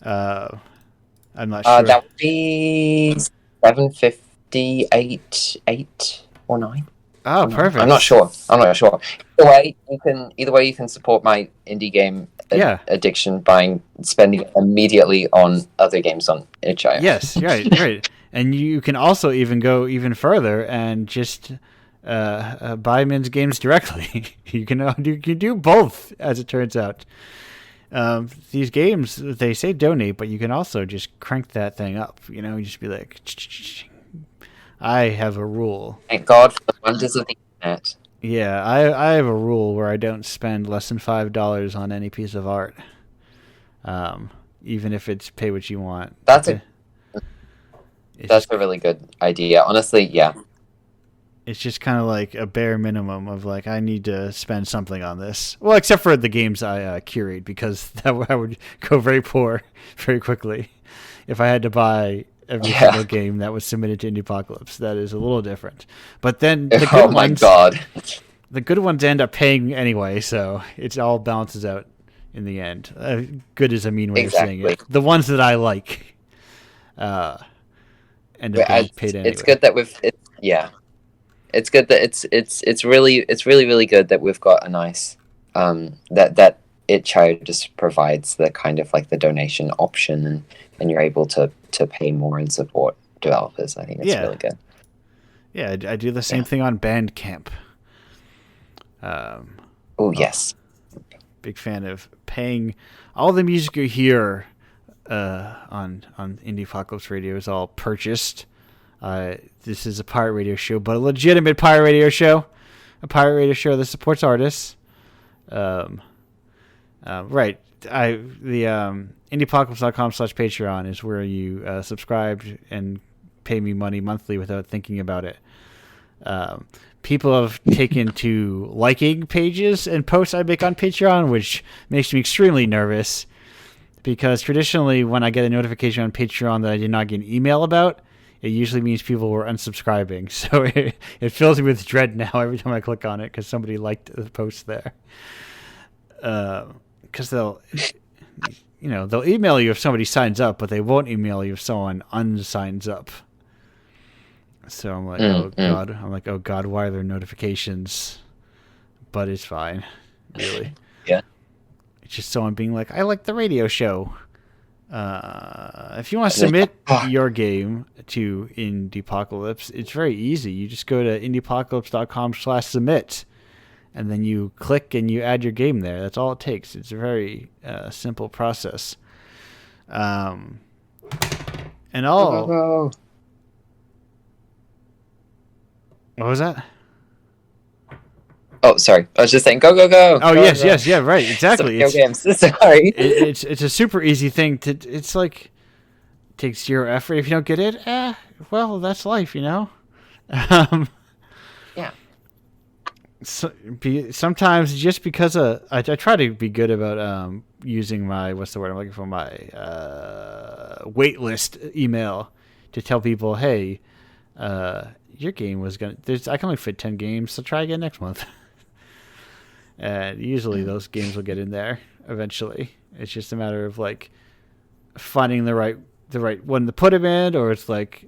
A: I'm not sure.
B: That would be 758, 8 or 9.
A: Oh, perfect.
B: I'm not sure. Either way, you can support my indie game addiction by spending it immediately on other games on itch.io.
A: Yes, right. And you can also even go even further and just buy men's games directly. You can do both, as it turns out. These games, they say donate, but you can also just crank that thing up. You know, you just be like, I have a rule.
B: Thank God for the wonders of the internet.
A: Yeah, I have a rule where I don't spend less than $5 on any piece of art, even if it's pay what you want.
B: That's a really good idea. Honestly, yeah.
A: It's just kind of like a bare minimum of like, I need to spend something on this. Well, except for the games I curate, because I would go very poor very quickly if I had to buy every single game that was submitted to Indiepocalypse. That is a little different. But then the good ones, the good ones end up paying anyway, so it all balances out in the end. Good is a mean way of saying it. The ones that I like end up getting paid anyway.
B: It's good that it's good that it's really good that we've got a nice that itch.io just provides the kind of like the donation option, and you're able to pay more and support developers. I think it's really good.
A: Yeah, I do the same thing on Bandcamp.
B: Yes.
A: Big fan of paying. All the music you hear on Indiepocalypse Radio is all purchased. This is a pirate radio show, but a legitimate pirate radio show. A pirate radio show that supports artists. Right. The Indiepocalypse.com/Patreon is where you subscribe and pay me money monthly without thinking about it. People have taken to liking pages and posts I make on Patreon, which makes me extremely nervous, because traditionally when I get a notification on Patreon that I did not get an email about, it usually means people were unsubscribing. So it fills me with dread now every time I click on it because somebody liked the post there. Because they'll email you if somebody signs up, but they won't email you if someone unsigns up. So I'm like, oh God, why are there notifications? But it's fine, really.
B: Yeah.
A: It's just someone being like, I like the radio show. If you want to submit your game to Indiepocalypse, it's very easy. You just go to indiepocalypse.com/submit, and then you click and you add your game there. That's all it takes. It's a very simple process. And all. What was that?
B: Oh, sorry. I was just saying, go.
A: Oh, yes, yeah, right, exactly.
B: Games. Sorry.
A: It's a super easy thing to. It's like, it takes zero effort. If you don't get it, well, that's life, you know.
B: Yeah.
A: So, sometimes just because I try to be good about using my, what's the word I'm looking for, my waitlist email to tell people, hey, your game was I can only fit 10 games, so try again next month. And usually those games will get in there eventually. It's just a matter of like finding the right one to put them in, or it's like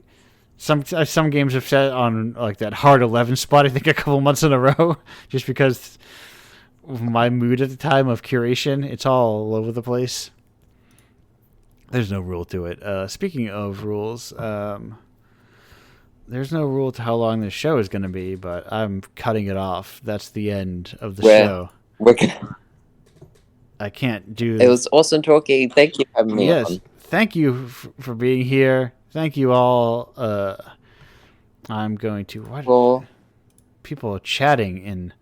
A: some games have set on like that hard 11 spot, I think, a couple months in a row, just because of my mood at the time of curation. It's all over the place. There's no rule to it. Speaking of rules, there's no rule to how long this show is going to be, but I'm cutting it off. That's the end of the show. I can't do.
B: It was awesome talking. Thank you for having me
A: Yes,
B: on.
A: thank you for being here. Thank you all. I'm going to what?
B: Well,
A: People chatting in.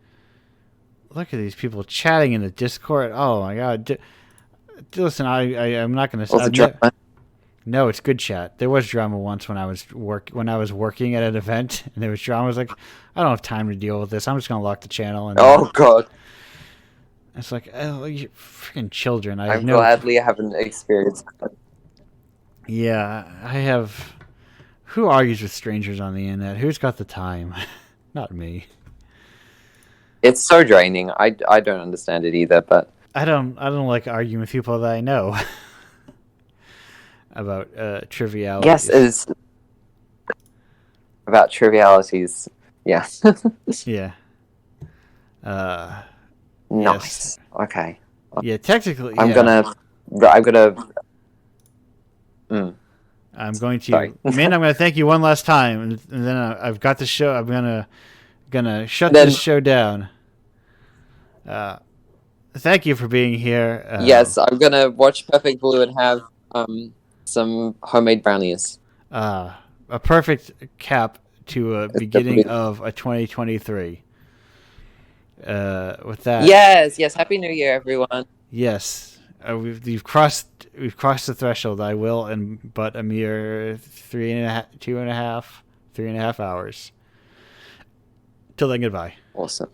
A: Look at these people chatting in the Discord. Oh my god! Listen, I'm not going
B: all the
A: to.
B: drama.
A: No, it's good chat. There was drama once when I was working at an event, and there was drama. I was like, I don't have time to deal with this. I'm just going to lock the channel. And
B: Oh God,
A: it's like, oh, you freaking children. I have
B: I'm
A: no.
B: gladly I haven't experienced that.
A: Yeah, I have. Who argues with strangers on the internet? Who's got the time? Not me.
B: It's so draining. I don't understand it either, but
A: I don't like arguing with people that I know about trivialities.
B: yes, it's about trivialities. Yeah.
A: Yeah.
B: Nice.
A: Yes.
B: Okay.
A: Yeah, technically.
B: I'm
A: yeah.
B: gonna.
A: I'm going to.
B: Sorry.
A: Man, I'm going to thank you one last time, and then I've got the show. I'm gonna shut this show down. Thank you for being here.
B: Yes, I'm gonna watch Perfect Blue and have some homemade brownies.
A: A perfect cap to a beginning of a 2023. With that.
B: Yes. Happy New Year, everyone.
A: Yes, we've crossed the threshold. I will in but a mere 3.5 hours. Till then, goodbye.
B: Awesome.